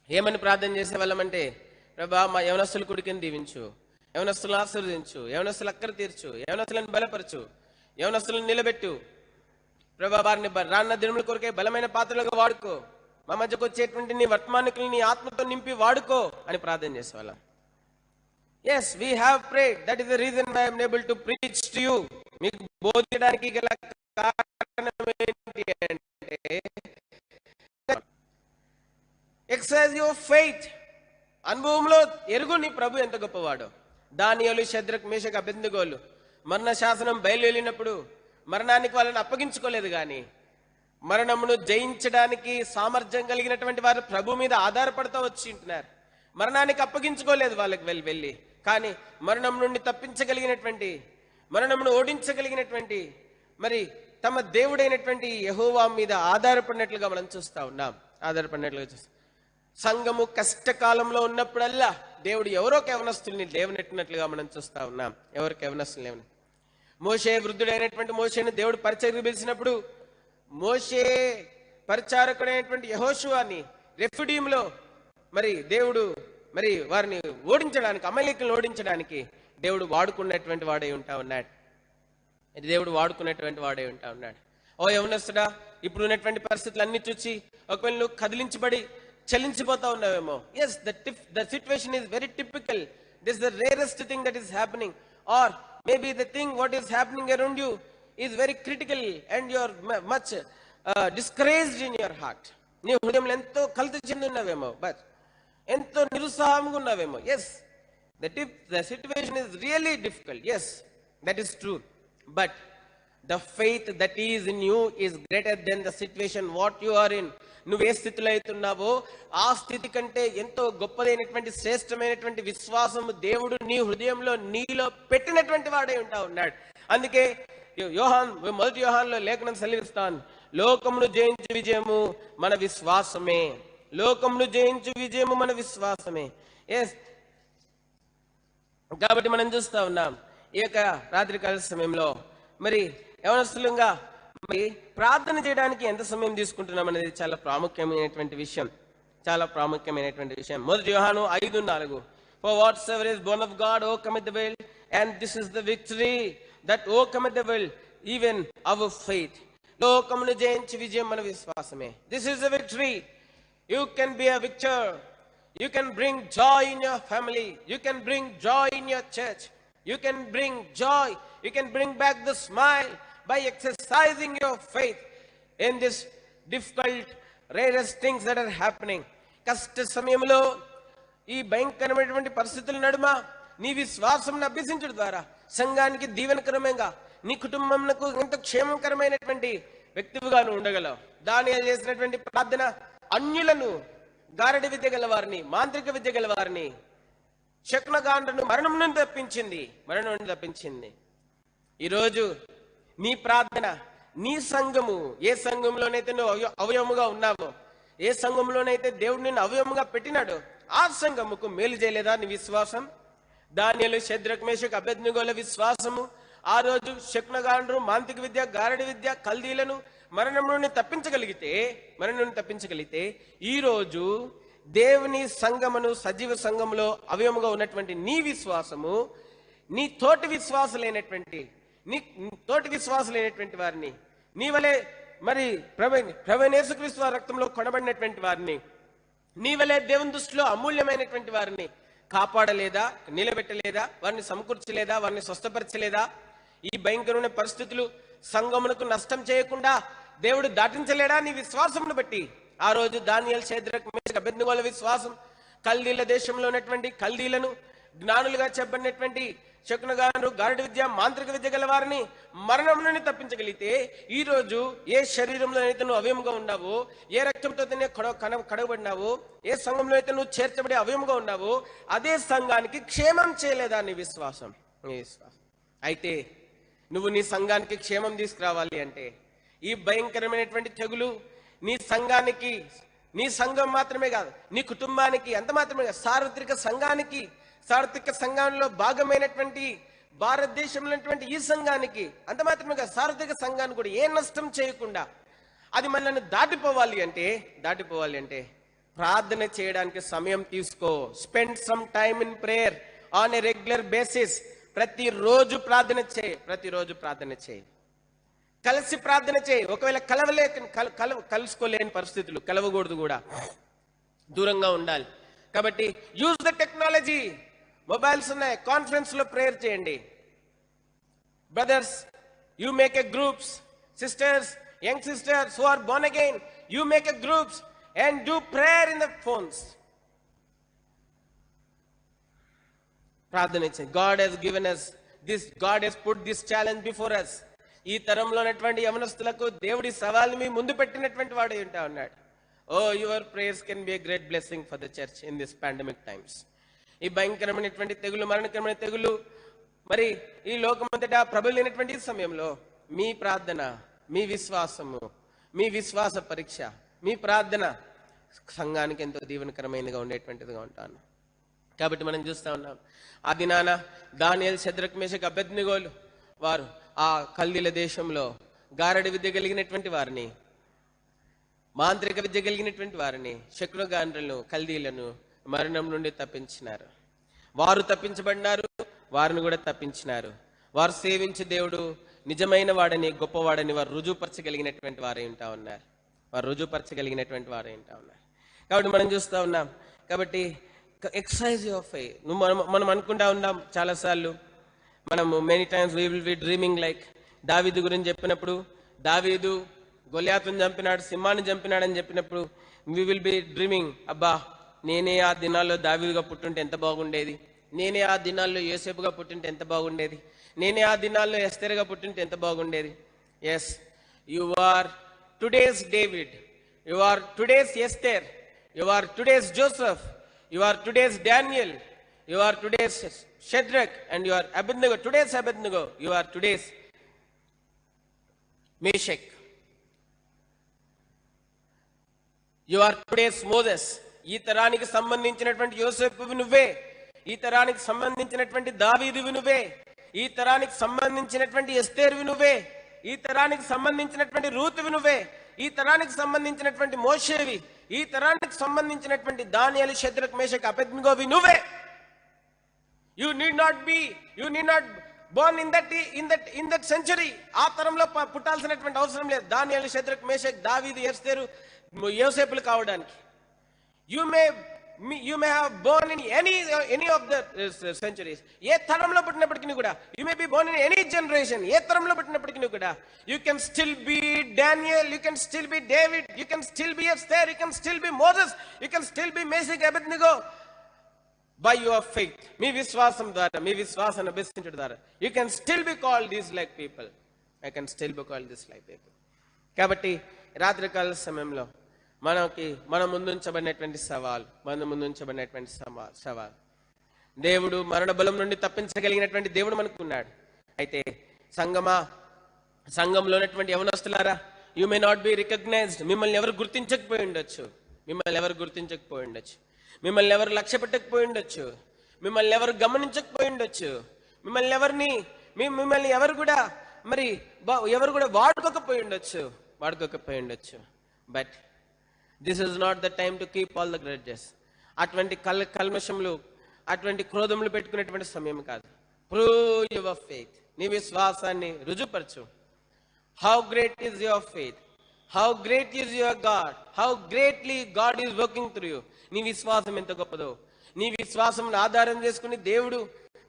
ఏమని ప్రార్థన చేసేవాళ్ళం అంటే, ప్రభా మా యవనస్తుల కుడికిని దీవించు, యవనస్తులను ఆశీర్వదించు, యవనస్తుల అక్కర తీర్చు, యవనస్తులను బలపరచు, యవనస్తులను నిలబెట్టు, ప్రభా వారిని రాన్న దినముల కొరకే బలమైన పాత్రలుగా వాడుకో, మా మధ్యకు వచ్చేటువంటి నీ వర్తమానికులు నీ ఆత్మతో నింపి వాడుకో అని ప్రార్థన చేసేవాళ్ళం. Yes, we have prayed. That is the reason why I'm able to preach to you. మీకు బోధించడానికి గల కారణం ఏంటి అంటే, ఎక్సర్సైజ్ యువర్ ఫెయిత్. అనుభవంలో ఎరుగు నీ ప్రభు ఎంత గొప్పవాడో. దానియేలు, షద్రక్, మేషక్, అబేద్నెగోలు మరణ శాసనం బయలువెళ్ళినప్పుడు మరణానికి వాళ్ళని అప్పగించుకోలేదు, కానీ మరణమును జయించడానికి సామర్థ్యం కలిగినటువంటి వారు ప్రభు మీద ఆధారపడుతూ వచ్చి ఉంటున్నారు. మరణానికి అప్పగించుకోలేదు వాళ్ళకి వెళ్ళి, కానీ మరణం నుండి తప్పించగలిగినటువంటి, మరణమును ఓడించగలిగినటువంటి మరి తమ దేవుడైనటువంటి యెహోవా మీద ఆధారపడినట్లుగా మనం చూస్తాం. సంఘము కష్టకాలంలో ఉన్నప్పుడల్లా దేవుడు ఎవరో యవనస్తుల్ని లేవనెట్టినట్లుగా మనం చూస్తా ఉన్నాం. ఎవరికి యవనస్తులు లేవని. మోషే, వృద్ధుడైనటువంటి మోషేను దేవుడు పరిచర్యకు పిలిచినప్పుడు మోషే పరిచారకుడైనటువంటి యెహోషువాని రెఫ్యుడీంలో మరి దేవుడు మరి వారిని ఓడించడానికి, అమలేకులను ఓడించడానికి దేవుడు వాడుకున్నటువంటి వాడే ఉంటా ఉన్నాడు. ఓ యవనస్తుడా, ఇప్పుడు ఉన్నటువంటి పరిస్థితులు అన్ని చూసి ఒకవేళ నువ్వు కదిలించబడి చలించిపోతా ఉన్నావేమో. Yes, the situation is very typical. This the rarest thing that is happening, or maybe the thing what is happening around you is very critical and you are much discouraged in your heart. నీ హృదయంలో ఎంతో కలత చెంది ఉన్నావేమో, but ఎంతో నిరుత్సాహంగా ఉన్నావేమో. Yes, the situation is really difficult. Yes, that is true. But the faith that is in you is greater than the situation what you are in. నువ్వు ఏ స్థితిలో అవుతున్నావో ఆ స్థితి కంటే ఎంతో గొప్పదైనటువంటి శ్రేష్టమైనటువంటి విశ్వాసము దేవుడు నీ హృదయంలో నీలో పెట్టినటువంటి వాడే ఉన్నాడు. అందుకే మొదటి యోహానులో లేఖనం సెలవిస్తాను, లోకమును జయించు విజయము మన విశ్వాసమే. ఎస్, కాబట్టి మనం చూస్తా ఉన్నాం ఈ యొక్క రాత్రికాల సమయంలో మరి యవనస్తులంగా మరి ప్రార్థన చేయడానికి ఎంత సమయం తీసుకుంటున్నాం అనేది చాలా ప్రాముఖ్యమైనటువంటి విషయం. మొదటి యోహాను 5:4, for whatsoever is born of God overcometh the world, and this is the victory that overcometh the world, even our faith. లోకమును జయించే విజయం మన విశ్వాసమే. This is the victory. You can be a victor. You can bring joy in your family. You can bring joy in your church. You can bring joy. You can bring back the smile by exercising your faith in this difficult, rarest things that are happening. కష్ట సమయంలో ఈ భయంకరమైనటువంటి పరిస్థితుల నడుమ నీ విశ్వాసం అభ్యసించడం ద్వారా సంఘానికి దీవెనకరమంగా నీ కుటుంబంకు ఎంతో క్షేమకరమైనటువంటి వ్యక్తిగా నువ్వు ఉండగలవు. దానియేలు చేసినటువంటి ప్రార్థన అన్యులను, గారడి విద్య గల వారిని, మాంత్రిక విద్య గల వారిని, శకునగాండ్రను మరణం నుండి తప్పించింది. ఈరోజు నీ ప్రార్థన, నీ సంఘము, ఏ సంఘంలోనైతే నువ్వు అవయవముగా ఉన్నావో, ఏ సంఘంలోనైతే దేవుడు నిన్ను అవయవముగా పెట్టినాడో ఆ సంఘముకు మేలు చేయలేదా నీ విశ్వాసం? దానియేలు, షద్రక్, మేషక్, అబేద్నెగోల విశ్వాసము ఆ రోజు శకునగాండ్రు, మాంత్రిక విద్య, గారడి విద్య, కల్దీలను మరణం నుండి తప్పించగలిగితే ఈరోజు దేవుని సంఘమును, సజీవ సంఘములో అవయముగా ఉన్నటువంటి నీ విశ్వాసము నీ తోటి విశ్వాసులైనటువంటి వారిని, నీ వలె మరి ప్రభువైన యేసుక్రీస్తు వారి రక్తంలో కొనబడినటువంటి వారిని, నీ వలె దేవుని దృష్టిలో అమూల్యమైనటువంటి వారిని కాపాడలేదా, నిలబెట్టలేదా, వారిని సమకూర్చలేదా, వారిని స్వస్థపరచలేదా? ఈ భయంకరమైన పరిస్థితులు సంఘమునకు నష్టం చేయకుండా దేవుడు దాటించలేడా నీ విశ్వాసమును బట్టి? ఆ రోజు దానియేలు, షద్రకు, మేషకు, అబేద్నెగోల విశ్వాసం కల్దీల దేశంలో ఉన్నటువంటి కల్దీలను జ్ఞానులుగా చెప్పబడినటువంటి శకునగారు, గారడి విద్య, మాంత్రిక విద్య గల వారిని మరణం నుండి తప్పించగలిగితే, ఈ రోజు ఏ శరీరంలో అయితే నువ్వు అవయముగా ఉన్నావో, ఏ రక్తంతో కడగబడినావో, ఏ సంఘంలో అయితే నువ్వు చేర్చబడి అవయముగా ఉన్నావో, అదే సంఘానికి క్షేమం చేయలేదా నీ విశ్వాసం? అయితే నువ్వు నీ సంఘానికి క్షేమం తీసుకురావాలి అంటే ఈ భయంకరమైనటువంటి తెగులు నీ సంఘానికి, నీ సంఘం మాత్రమే కాదు, నీ కుటుంబానికి, అంత మాత్రమే కాదు, సార్వత్రిక సంఘంలో భాగమైనటువంటి భారతదేశంలో ఉన్నటువంటి ఈ సంఘానికి, అంత మాత్రమే కాదు, సార్వత్రిక సంఘానికి కూడా ఏ నష్టం చేయకుండా అది మనల్ని దాటిపోవాలి అంటే ప్రార్థన చేయడానికి సమయం తీసుకో. Spend some time in prayer on a regular basis. ప్రతిరోజు ప్రార్థన చేయి. కలిసి ప్రార్థన చేయి. ఒకవేళ కలుసుకోలేని పరిస్థితులు, కలవకూడదు కూడా, దూరంగా ఉండాలి. కాబట్టి యూజ్ ద టెక్నాలజీ. మొబైల్స్ ఉన్నాయి, కాన్ఫరెన్స్ లో ప్రేయర్ చేయండి. Brothers, you make a groups. Sisters, young sisters who are born again, you make a groups and do prayer in the phones. ప్రార్థన చేయండి. God has given us this, God has put this challenge before us. ఈ తరంలో ఉన్నటువంటి యవనస్తులకు దేవుడి సవాల్ని మీ ముందు పెట్టినటువంటి వాడు ఉంటా ఉన్నాడు. Oh, your prayers can be a great blessing for the church in this pandemic times. ఈ భయంకరమైనటువంటి తెగులు, మరణకరమైన తెగులు మరి ఈ లోకమంతటా ప్రబలినటువంటి సమయంలో మీ ప్రార్థన, మీ విశ్వాసము, మీ విశ్వాస పరీక్ష, మీ ప్రార్థన సంఘానికి ఎంతో దీవెనకరమైనదిగా ఉండేటువంటిదిగా ఉంటాను. కాబట్టి మనం చూస్తా ఉన్నాం, ఆ దినాన దానియేలు, షద్రకు, మేషకు, అబేద్నెగోలు వారు ఆ కల్దీల దేశంలో గారడి విద్య కలిగినటువంటి వారిని, మాంత్రిక విద్య కలిగినటువంటి వారిని, శకునగాండ్రులను, కల్దీలను మరణం నుండి తప్పించినారు. వారు తప్పించబడినారు, వారిని కూడా తప్పించినారు. వారు సేవించే దేవుడు నిజమైన వాడని, గొప్పవాడని వారు రుజువుపరచగలిగినటువంటి వారై ఉంటా ఉన్నారు. కాబట్టి మనం చూస్తూ ఉన్నాం. కాబట్టి ఎక్సర్సైజ్ ఆఫ్ ఫెయిత్. మనం అనుకుంటా ఉన్నాం చాలాసార్లు, మనము many times we will be dreaming like దావీదు గురించి చెప్పినప్పుడు, దావీదు గొలియాతుని చంపినాడు, సింహాన్ని చంపినాడు అని చెప్పినప్పుడు వీ విల్ బి డ్రీమింగ్, అబ్బా నేనే ఆ దినాల్లో దావీదుగా పుట్టుంటే ఎంత బాగుండేది, నేనే ఆ దినాల్లో యోసేపుగా పుట్టింటే ఎంత బాగుండేది, నేనే ఆ దినాల్లో ఎస్తేరుగా పుట్టింటే ఎంత బాగుండేది. Yes, you are today's David, you are today's Esther, you are today's Joseph, you are today's Daniel, you are today's Shadrach, and you are Abednego, today's Abednego, you are today's Meshach, you are today's Moses. ఈ తరానికి సంబంధించినటువంటి యోసేపువి నువ్వే, ఈ తరానికి సంబంధించినటువంటి దావీదువి నువ్వే, ఈ తరానికి సంబంధించినటువంటి ఎస్తేరువి నువ్వే, ఈ తరానికి సంబంధించినటువంటి రూతువి నువ్వే, ఈ తరానికి సంబంధించినటువంటి మోషేవి, ఈ తరానికి సంబంధించినటువంటి దానియేలు, షద్రకు, మేషకు, అబేద్నెగోవి నువ్వే. You need not Born in that century. ఆ తరంలో పుట్టాల్సినటువంటి అవసరం లేదు దానియేలు, షద్రకు, మేషకు, దావీదు, ఎస్తేరు, యోసేపులు కావడానికి. You may have born in any of the centuries. ఏ తరంలో పుట్టినప్పటికీ కూడా, you may be born in any generation. ఏ తరంలో పుట్టినప్పటికీ కూడా, you can still be Daniel, you can still be David, you can still be Esther, you can still be Moses, you can still be Meshach, Abednego by your faith. మీ విశ్వాసం ద్వారా, మీ విశ్వాసాన్ని అభ్యసించడం ద్వారా you can still be called these like people. I can still be called this like people. కాబట్టి రాత్రికాల సమయంలో మన ముందుంచబడినటువంటి సవాల్, దేవుడు మరణ బలం నుండి తప్పించగలిగినటువంటి దేవుడు మనకున్నాడు. అయితే సంఘంలో ఉన్నటువంటి యవనస్తులారా, you may not be recognised. మిమ్మల్ని ఎవరు గుర్తించకపోయి ఉండొచ్చు, మిమ్మల్ని ఎవరు లక్ష్య పెట్టకపోయి ఉండొచ్చు, మిమ్మల్ని ఎవరు గమనించకపోయి ఉండొచ్చు, మిమ్మల్ని ఎవరు కూడా వాడుకోకపోయి ఉండొచ్చు. But this is not the time to keep all the grudges. అటువంటి కల్మషములు, అటువంటి క్రోధములు పెట్టుకునేటువంటి సమయం కాదు. Prove your faith. నీ విశ్వాసాన్ని రుజుపరచు. How great is your faith, how great is your God, how greatly God is working through you. నీ విశ్వాసం ఎంత గొప్పదో, నీ విశ్వాసం ఆధారం చేసుకుని దేవుడు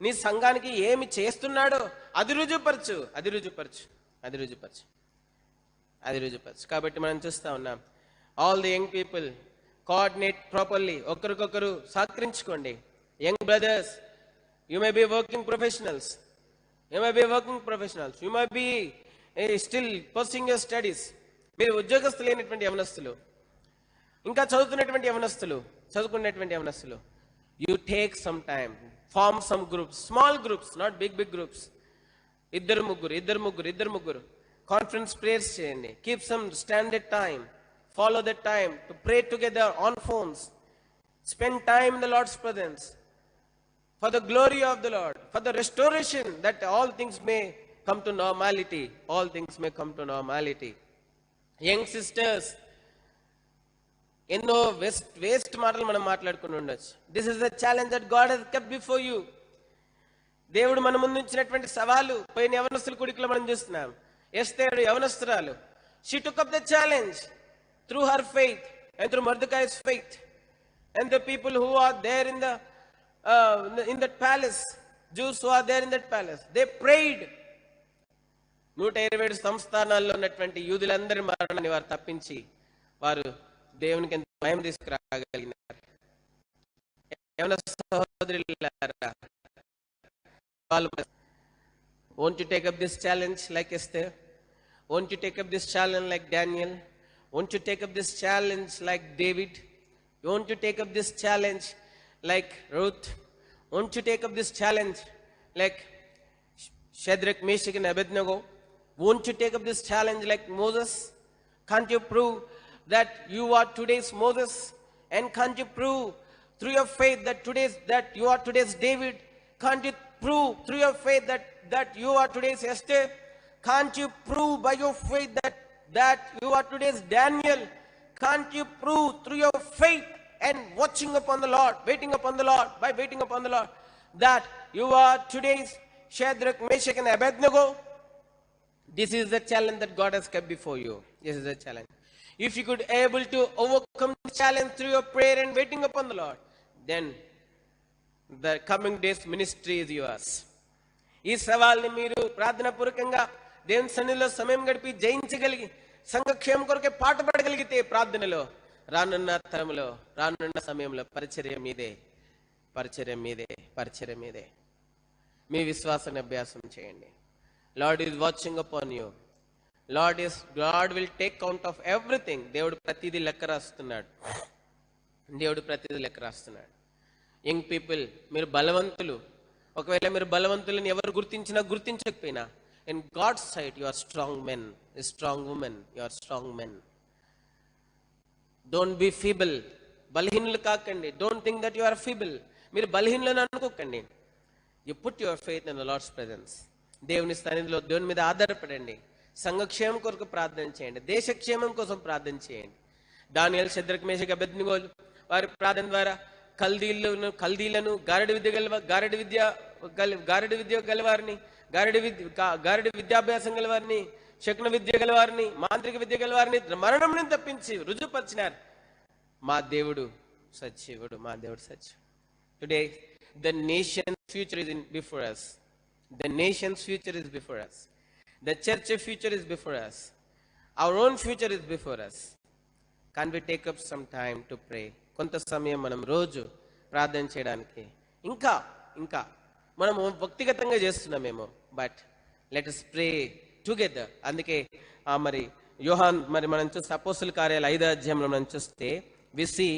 నీ సంఘానికి ఏమి చేస్తున్నాడో అది రుజుపరచు. కాబట్టి మనం చూస్తా ఉన్నాం, all the young people coordinate properly, ఒకరికొకరు సహకరించుకోండి. Young brothers, you may be working professionals, you may be working professionals, you may be still pursuing your studies. మీరు ఉద్యోగస్తులైనటువంటి యవనస్తులు, ఇంకా చదువుతున్నటువంటి యవనస్తులు, చదువుకున్నటువంటి యవనస్తులు, you take some time, form some groups, small groups, not big groups. ఇద్దరు ముగ్గురు కాన్ఫరెన్స్ ప్రేయర్స్ చేయండి. Keep some standard time, follow the time to pray together on phones. Spend time in the Lord's presence for the glory of the Lord, for the restoration, that all things may come to normality. All things may come to normality. Young sisters, ఎన్నో waste మాటలు మనం మాట్లాడుకుని ఉండొచ్చు. This is the challenge that God has kept before you. దేవుడు మన ముందు ఉంచినటువంటి సవాలు పోయిన యవనస్తుల కుడికలో మనం చూస్తున్నాం. ఎస్తేరు యవనస్తురాలు, she took up the challenge through her faith and through Mordecai's faith, and the people who are there in that palace, Jews who are there in that palace, they prayed. 127 సంస్థానాల్లో ఉన్నటువంటి యూదులందరి మరణాన్ని వారు తప్పించి వారు దేవునికి ఎంత మహిమ తీసుకురాగలిగినారు. యవన సహోదరులారా, won't you take up this challenge like Esther? Won't you take up this challenge like Daniel? Won't you take up this challenge like David? Won't you take up this challenge like Ruth? Won't you take up this challenge like Shadrach, Meshach and Abednego? Won't you take up this challenge like Moses? Can't you prove that you are today's Moses? And can't you prove through your faith that you are today's David? Can't you prove through your faith that you are today's Esther? Can't you prove by your faith that you are today's Daniel? Can't you prove through your faith and watching upon the Lord, waiting upon the Lord, by waiting upon the Lord, that you are today's Shadrach, Meshach and Abednego? This is the challenge that God has kept before you. This is the challenge. If you could able to overcome the challenge through your prayer and waiting upon the Lord, then the coming days ministry is yours. ఈ సవాల్ని మీరు ప్రార్థన పూర్వకంగా దేవుని సన్నిధిలో సమయం గడిపి జయించగలిగి సంఘక్షేమం కొరకే పాటుపడగలిగితే ప్రార్థనలో రానున్న తరంలో, రానున్న సమయంలో పరిచర్య మీదే. మీ విశ్వాసాన్ని అభ్యాసం చేయండి. Lord is watching upon you. God will take count of everything. దేవుడు ప్రతిదీ లెక్క రాస్తున్నాడు. యంగ్ పీపుల్, మీరు బలవంతులు. ఒకవేళ మీరు బలవంతులను ఎవరు గుర్తించకపోయినా, in God's sight you are strong men, strong women, you are strong men. Don't be feeble. బలహీనులు కాకండి. Don't think that you are feeble. మీరు బలహీనులను అనుకోకండి. You put your faith in the Lord's presence. దేవుని సన్నిధిలో దేవుని మీద ఆధారపడండి. సంఘక్షేమం కొరకు ప్రార్థన చేయండి. దేశక్షేమం కోసం ప్రార్థన చేయండి. దానియేలు, షద్రక్, మేషక్, అబేద్నెగోలు వారి ప్రార్థన ద్వారా కల్దీలను గారడి విద్య గలవారిని, గారడి విద్యాభ్యాసం గలవారిని, శకున విద్య గలవారిని, మాంత్రిక విద్య గలవారిని మరణం నుంచి తప్పించి రుజువుపరిచినారు. మా దేవుడు సజీవుడు. Today the nation's future is before us. The nation's future is before us. The church future is before us. Our own future is before us. Can we take up some time to pray? కొంత సమయం మనం రోజు ప్రార్థన చేయడానికి ఇంకా మనము వ్యక్తిగతంగా చేస్తున్నామేమో, but let us pray together. అందుకే మరి యోహాన్, మరి మనం చూస్తే అపోస్తుల కార్యాలు 5వ అధ్యాయంలో మనం చూస్తే we see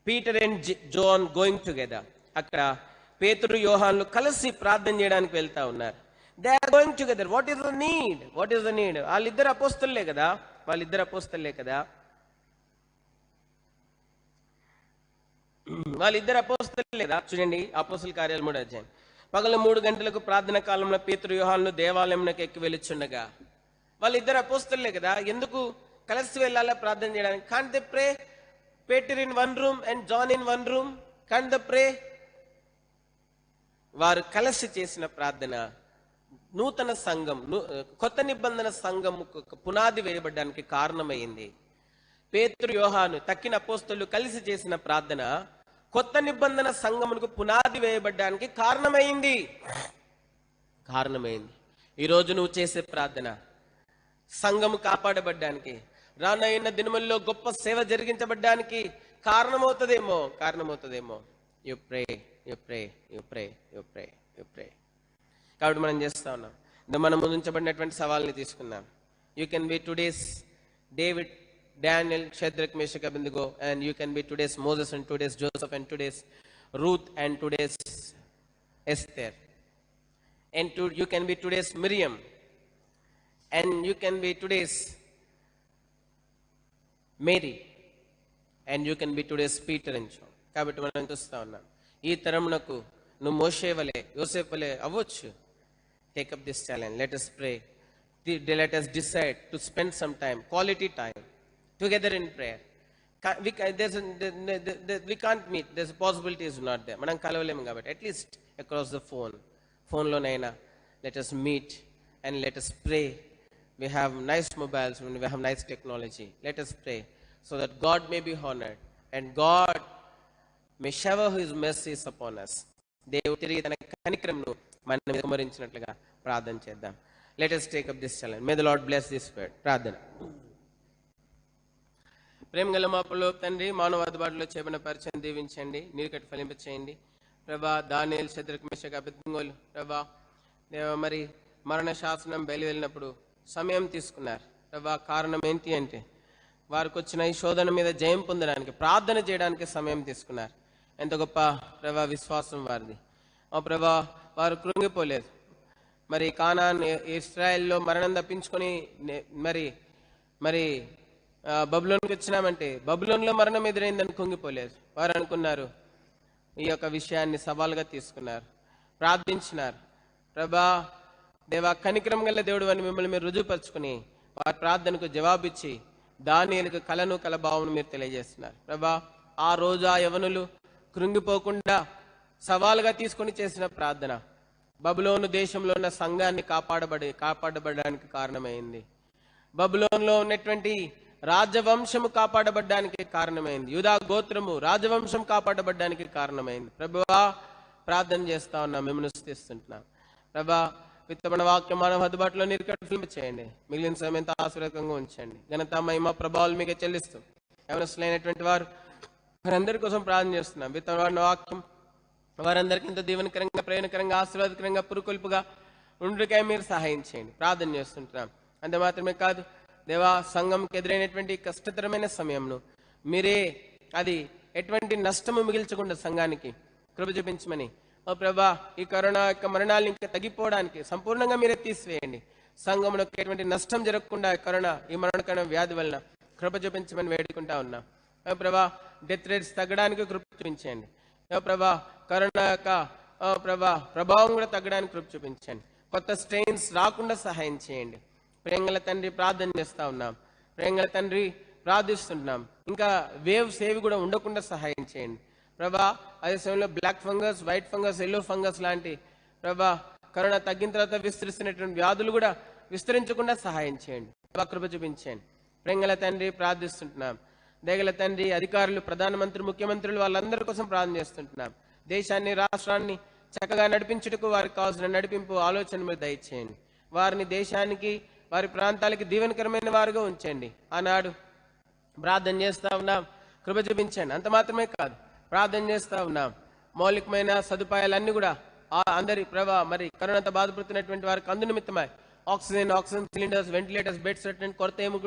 Peter and John going together. అక్కడ పేతురు, యోహాన్లు కలిసి ప్రార్థన చేయడానికి వెళ్తా ఉన్నారు. They are going together. What is the need? వాళ్ళిద్దరు అపోస్తలులే కదా. చూడండి, అపోస్తల కార్యాలు 3వ అధ్యాయం. పగలు 3 గంటలకు ప్రార్థన కాలంలో పేతురు, యోహాన్లు దేవాలయంలోకి ఎక్కి వెళ్ళుచుండగా. వాళ్ళిద్దరు అపోస్తలులే కదా, ఎందుకు కలిసి వెళ్ళాలా ప్రార్థన చేయడానికి? Can't they pray? Peter in one room and John in one room. Can't they pray? వారు కలిసి చేసిన ప్రార్థన నూతన సంఘం, కొత్త నిబంధన సంఘం పునాది వేయబడడానికి కారణమైంది. పేతురు, యోహాను తక్కిన అపోస్తలులు కలిసి చేసిన ప్రార్థన కొత్త నిబంధన సంఘమునకు పునాది వేయబడడానికి కారణమైంది. ఈరోజు నువ్వు చేసే ప్రార్థన సంఘము కాపాడబడ్డానికి, రానైన దినముల్లో గొప్ప సేవ జరిగించబడ్డానికి కారణమవుతుందేమో. You pray, you pray, you pray, you pray, you pray. కాబట్టి మనం చేస్తా ఉన్నాం. మనం ముందుంచబడినటువంటి సవాల్ని తీసుకున్నాం. You can be today's David, Daniel, Shadrach, Meshach, Abednego, and you can be today's Moses and today's Joseph and today's Ruth and today's Esther. And you can be today's Miriam, and you can be today's Mary, and you can be today's Peter and John. కాబట్టి మనం చూస్తా ఉన్నాం, ఈ తరమునకు నువ్వు మోషే వలె, యోసేపు వలె అవ్వచ్చు. Take up this challenge. Let us pray. Let us decide to spend some time, quality time, together in prayer. We can't meet. There's a possibility is not there. మనం కలవలేము కాబట్టి at least across the phone లోనైనా let us meet and let us pray. We have nice mobiles and we have nice technology. Let us pray so that God may be honored and God may shower his mercies upon us. దేవుడు తిరిగి తన కనికరమును మన మీద కుమ్మరించినట్లుగా ప్రార్థన చేద్దాం. Let us take up this challenge. May the Lord bless this word. ప్రార్థన. ప్రేమగల మా పరలోక తండ్రి, మానవ అందుబాటులో చేయబడిన పరిచయం దీవించండి, నీరుకట్టు ఫలింపచేయండి ప్రభా. దానియేలు, షద్రక్, మేషక్, అబేద్నెగోలు ప్రభా, మరి మరణ శాసనం బయలువెళ్ళినప్పుడు సమయం తీసుకున్నారు ప్రభా. కారణం ఏంటి అంటే వారికి వచ్చిన ఈ శోధన మీద జయం పొందడానికి, ప్రార్థన చేయడానికి సమయం తీసుకున్నారు. ఎంత గొప్ప ప్రభా విశ్వాసం వారిది. ఆ ప్రభా, వారు కృంగిపోలేదు. మరి కానాన్, ఇశ్రాయేల్లో మరణం తప్పించుకొని మరి బబులోన్కి వచ్చినామంటే బబులోన్లో మరణం ఎదురైందని కుంగిపోలేదు. వారు అనుకున్నారు, ఈ యొక్క విషయాన్ని సవాల్గా తీసుకున్నారు, ప్రార్థించినారు. ప్రభా దేవా, కనికరం గల దేవుడు అని మిమ్మల్ని మీరు రుజువుపరుచుకుని వారి ప్రార్థనకు జవాబిచ్చి దానియేలుకు కలను కలభావను మీరు తెలియజేస్తున్నారు ప్రభా. ఆ రోజు ఆ యవనులు కృంగిపోకుండా సవాలుగా తీసుకొని చేసిన ప్రార్థన బబులోను దేశంలో ఉన్న సంఘాన్ని కాపాడబడడానికి కారణమైంది. బబులోన్లో ఉన్నటువంటి రాజవంశము కాపాడబడ్డానికి కారణమైంది. యూదా గోత్రము రాజవంశం కాపాడబడ్డానికి కారణమైంది. ప్రభువా, ప్రార్థన చేస్తా ఉన్నాం, మిమ్మల్ని స్తుతిస్తున్నాం ప్రభా. విత్తబడిన వాక్యం మానవ అందుబాటులో నీరుకట్టు చేయండి, మిగిలిన సమయం ఎంత ఆశీర్వాదకంగా ఉంచండి. ఘనత, మహిమ, ప్రభావాలు మీకే చెల్లిస్తూ యవనస్తులైనటువంటి వారందరి కోసం ప్రార్థన చేస్తున్నాం. విత్తబడిన వాక్యం వారందరికీ ఇంత దీవెనకరంగా, ప్రయోజనకరంగా, ఆశీర్వాదకరంగా, పురుకొల్పుగా ఉండుకై మీరు సహాయం చేయండి. ప్రార్థన చేస్తుంటున్నాం. అంతే మాత్రమే కాదు దేవా, సంఘంకి ఎదురైనటువంటి కష్టతరమైన సమయంలో మీరే అది ఎటువంటి నష్టము మిగిల్చకుండా సంఘానికి కృప చూపించమని ఓ ప్రభా, ఈ కరోనా యొక్క మరణాలు ఇంకా తగ్గిపోవడానికి సంపూర్ణంగా మీరే తీసివేయండి. సంఘంలో ఎటువంటి నష్టం జరగకుండా కరోనా, ఈ మరణకరణ వ్యాధి వలన కృప చూపించమని వేడుకుంటా ఉన్నాం. ఓ ప్రభా, డెత్ రేట్స్ తగ్గడానికి కృప చూపించండి. ఓ ప్రభా, కరోనా యొక్క ప్రభావం కూడా తగ్గడానికి కృప చూపించండి. కొత్త స్ట్రెయిన్స్ రాకుండా సహాయం చేయండి. ప్రేంగల తండ్రి, ప్రార్థన చేస్తా ఉన్నాం. ప్రేంగల తండ్రి, ప్రార్థిస్తున్నాం. ఇంకా వేవ్స్ ఏవి కూడా ఉండకుండా సహాయం చేయండి ప్రభా. అదే సమయంలో black fungus, white fungus, yellow fungus లాంటి ప్రభా కరోనా తగ్గిన తర్వాత విస్తరిస్తున్నటువంటి వ్యాధులు కూడా విస్తరించకుండా సహాయం చేయండి ప్రభా, కృప చూపించండి. ప్రేంగల తండ్రి, ప్రార్థిస్తుంటున్నాం. దేగల తండ్రి, అధికారులు, ప్రధానమంత్రి, ముఖ్యమంత్రులు వాళ్ళందరి కోసం ప్రార్థన చేస్తుంటున్నాం. దేశాన్ని, రాష్ట్రాన్ని చక్కగా నడిపించుటకు వారికి కావాల్సిన నడిపింపు, ఆలోచన మీరు దయచేయండి. వారిని దేశానికి, వారి ప్రాంతాలకి దీవెనకరమైన వారుగా ఉంచండి. ఆనాడు ప్రార్థన చేస్తా ఉన్నాం, కృప చూపించండి. అంత మాత్రమే కాదు, ప్రార్థన చేస్తా ఉన్నాం మౌలికమైన సదుపాయాలన్నీ కూడా అందరి ప్రభా మరి కరోనాతో బాధపడుతున్నటువంటి వారికి అందునిమిత్తమై ఆక్సిజన్ సిలిండర్స్, వెంటిలేటర్స్, బెడ్స్ కొరత ఏమి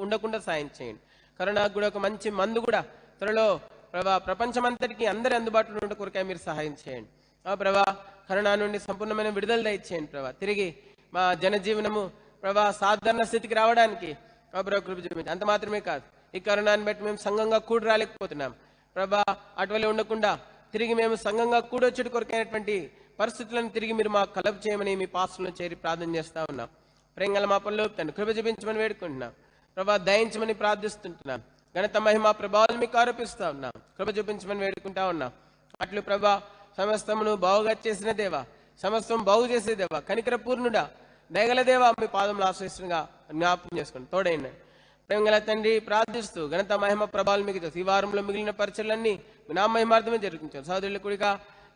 ఉండకుండా సాయం చేయండి. కరోనాకు కూడా ఒక మంచి మందు కూడా త్వరలో ప్రభా ప్రపంచమంతటికి అందరి అందుబాటులో ఉండే కొరకే మీరు సహాయం చేయండి. ప్రభా, కరోనా నుండి సంపూర్ణమైన విడుదల దయచేయండి ప్రభా. తిరిగి మా జనజీవనము ప్రభా సాధారణ స్థితికి రావడానికి ప్రభా కృప చూపించండి. అంత మాత్రమే కాదు, ఈ కరోనాని బట్టి మేము సంఘంగా కూడి రాలేకపోతున్నాం ప్రభా. అటువలే ఉండకుండా తిరిగి మేము సంఘంగా కూడొచ్చుటి కొరకైనటువంటి పరిస్థితులను తిరిగి మీరు మాకు కలప చేయమని మీ పాస్టర్లను చేరి ప్రార్థన చేస్తా ఉన్నాం. ప్రేంగల మా పనులు కృప చూపించమని వేడుకుంటున్నాం ప్రభా. దయించమని ప్రార్థిస్తుంటున్నాం. ఘనత, మహిమ, ప్రభావాలు మీకు ఆరోపిస్తా ఉన్నాం. కృప చూపించమని వేడుకుంటా ఉన్నాం. అట్లు ప్రభా, సమస్తమును బాగుగా చేసిన దేవా, సమస్తం బాగు చేసే దేవా, కనికర పూర్ణుడా, దయగల దేవా, మీ పాదంలో ఆశ్రయిస్తుండగా జ్ఞాపకం చేసుకోండి, తోడైన ప్రేమగల తండ్రి, ప్రార్థిస్తూ ఘనత, మహిమ, ప్రభావాలు మీకు ఈ వారంలో మిగిలిన పరిచయలన్నీ మీ నా మహిమార్థమే జరిగించారు. సహోదరుల కూడిక,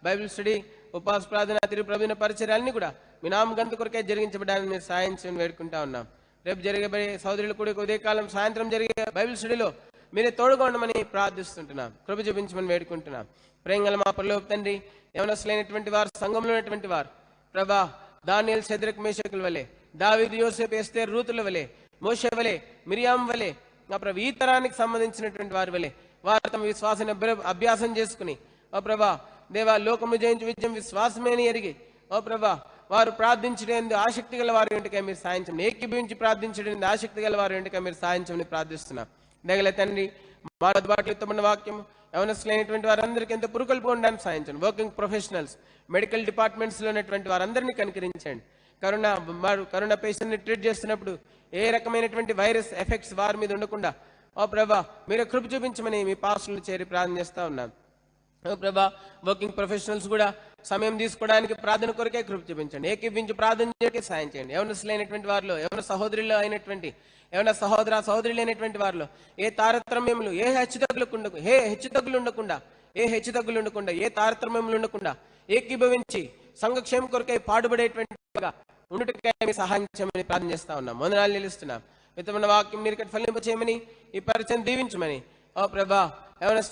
బైబిల్ స్టడీ, ఉపవాస ప్రార్థన, తిరుగు ప్రభుత్వ పరిచయాలన్నీ కూడా మీ నామ గంత కొరకే జరిగించబడాలని మీరు సాయం చేయని వేడుకుంటా ఉన్నాం. రేపు జరిగే సోదరులు కూడా ఉదయకాలం సాయంత్రం జరిగే బైబిల్ స్టడీలో మీరే తోడుగా ఉండమని ప్రార్థిస్తుంటున్నాం. కృప చూపించమని వేడుకుంటున్నాం. ప్రేంగల మా పరలోక తండ్రి, యవనస్తులైనటువంటి వారు, సంఘంలో ఉన్నటువంటి వారు ప్రభా, దానియేలు, షద్రక్, మేషకుల వలె, దావీదు, యోసేపు, ఎస్తేరు, రూతుల వలె, మోషే వలె, మిరియాం వలె, నా ప్రభు ఈ తరానికి సంబంధించినటువంటి వారి వలె వారు తమ విశ్వాసాన్ని అభ్యాసం చేసుకుని, ఓ ప్రభా దేవా, లోకము జయించి విజయం విశ్వాసమేని ఎరిగి, ఓ ప్రభా వారు ప్రార్థించడానికి ఆసక్తి గల వారి వెంటనే మీరు సాయించండి. ఏకీభవించి ప్రార్థించడానికి ఆసక్తి గల వారి వెంటనే మీరు సాయించమని ప్రార్థిస్తున్నాం. దగల తండ్రి, బాటలు ఉత్తమమైన వాక్యం యవనస్తులైనటువంటి వారందరికీ ఎంతో పురుకొల్పు ఉండడానికి సాయించండి. వర్కింగ్ ప్రొఫెషనల్స్, మెడికల్ డిపార్ట్మెంట్స్లో ఉన్నటువంటి వారందరినీ కనికరించండి. కరోనా పేషెంట్ని ట్రీట్ చేస్తున్నప్పుడు ఏ రకమైనటువంటి వైరస్ ఎఫెక్ట్స్ వారి మీద ఉండకుండా, ఓ ప్రభా మీరు కృప చూపించమని మీ పాస్టర్లు చేరి ప్రార్థన చేస్తూ ఉన్నాం. ఓ ప్రభా, వర్కింగ్ ప్రొఫెషనల్స్ కూడా సమయం తీసుకోవడానికి ప్రార్థన కొరకే కృప చూపించండి. ఏకీభించి ప్రార్థన చేయడానికి సాయం చేయండి. యవనస్తులైనటువంటి వారిలో, యవన సహోదరులు అయినటువంటి, యవన సహోదరులు అయినటువంటి వారిలో ఏ తారతమ్యములు, ఏ హెచ్చుతగ్గులు ఉండకుండా, ఏ తారతమ్యములు ఉండకుండా ఏకీభవించి సంఘక్షేమం కొరకై పాటుపడేటువంటి ఉండుటకై మీ సహాయం చేయమని ప్రార్థన చేస్తా ఉన్నాం. వందనాలు నిలుస్తున్నాం. మితమైన వాక్యం మీరు ఫలింప చేయమని, ఈ పరిచయం దీవించమని, ఓ ప్రభా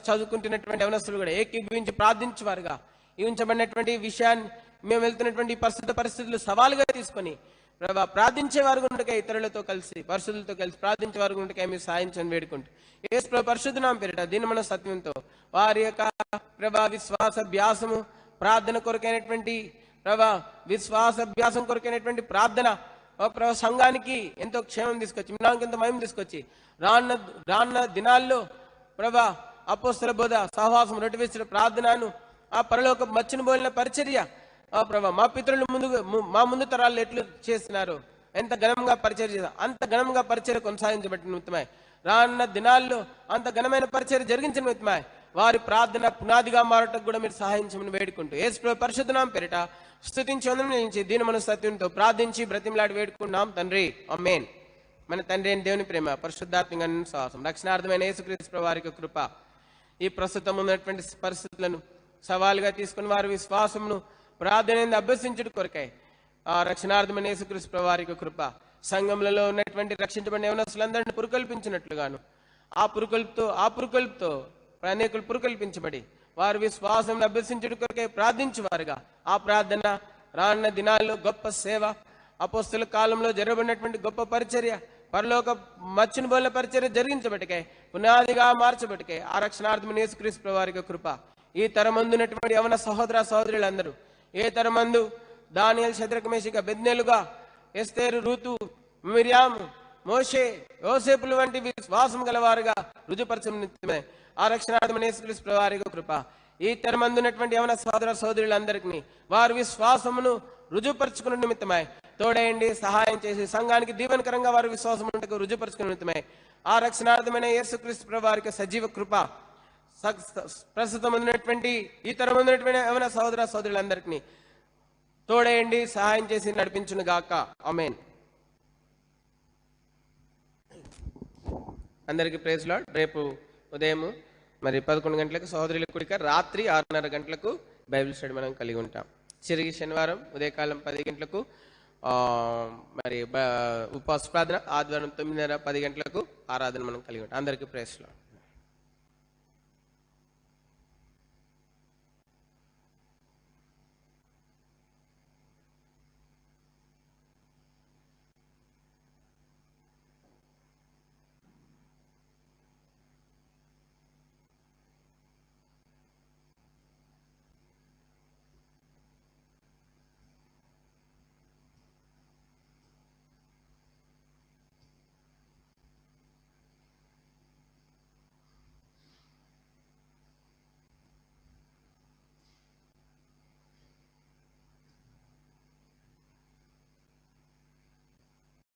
చదువుకుంటున్నటువంటి యవనస్తులు కూడా ఏకీభవించి ప్రార్థించేవారుగా, ఈ ఉంచబడినటువంటి విషయాన్ని మేము వెళ్తున్నటువంటి పరిస్థితులు సవాలుగా తీసుకొని ప్రభా ప్రార్థించేవారు గుండకై, ఇతరులతో కలిసి పరిశుద్ధులతో కలిసి ప్రార్థించేవారు గుండకై మీరు సాయించని వేడుకుంటూ యేసు పరిశుద్ధ నామమున పేరిట దీనమైన సత్యంతో వారి యొక్క ప్రభా విశ్వాసాభ్యాసము ప్రార్థన కొరకైనటువంటి విశ్వాసాభ్యాసం కొరకైనటువంటి ప్రార్థన సంఘానికి ఎంతో క్షేమం తీసుకొచ్చి, నాకు ఎంతో మహిమ తీసుకొచ్చి రాన్న దినాల్లో ప్రభా అపోస్తల బోధ, సహవాసం, రొట్టె విరుచుట, ప్రార్థనను ఆ పరలోక మచ్చును పోలిన పరిచర్య, ఆ ప్రభా మా పితరులు మా ముందు తరాలు ఎట్లు చేస్తున్నారు, ఎంత ఘనంగా పరిచర్య చేశారు, అంత ఘనంగా పరిచర్య కొనసాగించబట్టిన నిమిత్తమై రాన్న దినాల్లో అంత ఘనమైన పరిచర్య జరిగించిన నిమిత్తమై వారి ప్రార్థన పునాదిగా మారటకు కూడా మీరు సహాయించమని వేడుకుంటూ యేసు పరిశుద్ధ నామమున పేరిట స్తుతించి వందనములు దీనమైన సత్యంతో ప్రార్థించి బ్రతిమలాడి వేడుకున్నాం తండ్రి, ఆమేన్. మన తండ్రి అయిన దేవుని ప్రేమ, పరిశుద్ధాత్మక విశ్వాసం, రక్షణార్థమైన యేసుక్రీస్తు ప్రభువు వారి కృప, ఈ ప్రస్తుతం ఉన్నటువంటి పరిస్థితులను సవాలుగా తీసుకుని వారి విశ్వాసమును ప్రార్థన అభ్యసించుట కొరకై ఆ రక్షణార్థమైన యేసుక్రీస్తు ప్రభువు వారి కృప, సంఘములలో ఉన్నటువంటి రక్షించబడిన యవనస్తులందరినీ పురుకొల్పించినట్లుగాను ఆ పురుకొల్పుతో అనేకులు పురుకొల్పించబడి వారి విశ్వాసం అభ్యసించుట కొరకై ప్రార్థించేవారుగా, ఆ ప్రార్థన రానున్న దినాల్లో గొప్ప సేవ, అపోస్తల కాలంలో జరగబడినటువంటి గొప్ప పరిచర్య, పరలోక మచ్చును బోలిన పరిచర్య జరిగించబటికే, పునాదిగా మార్చబటికే ఆ రక్షణార్థమైన యేసుక్రీస్తు ప్రభువు వారి కృప, ఈ తరమందున్నటువంటి యవన సహోదరులందరూ, ఏ తరమందు దానియేలు, షద్రక్, మేషక, అబేద్నెగోలుగా, ఎస్తేరు, రూతు, మిరియాము, మోషే, యోసేపులు వంటి విశ్వాసం గలవారుగా రుజుపరచే ఆ రక్షణార్థమైన యేసుక్రీస్తు ప్రభువు వారి కృప, ఈ తరమందున్నటువంటి యవన సహోదరులందరికీ వారి విశ్వాసమును రుజుపరుచుకున్న నిమిత్తమై తోడేయండి, సహాయం చేసి సంఘానికి దీవెనకరంగా వారి విశ్వాసం రుజుపరుచుకున్న నిమిత్తమై ఆ రక్షణార్థమైన యేసుక్రీస్తు ప్రభువు వారికి సజీవ కృప ప్రస్తుతం ఉన్నటువంటి ఈ తరం ఉన్నటువంటి యవన సహోదరులందరికీ తోడేయండి, సహాయం చేసి నడిపించును గాక, ఆమేన్. అందరికీ ప్రైజ్ లార్డ్. రేపు ఉదయం మరి 11 గంటలకు సహోదరుల కూడిక, రాత్రి 6:30 గంటలకు బైబిల్ స్టడీ మనం కలిగి ఉంటాం. చిరిగి శనివారం ఉదయకాలం 10 గంటలకు మరి ఉపవాస ప్రార్థన, ఆదివారం 9:30, 10 గంటలకు ఆరాధన మనం కలిగి ఉంటాం. అందరికీ ప్రైజ్ లార్డ్.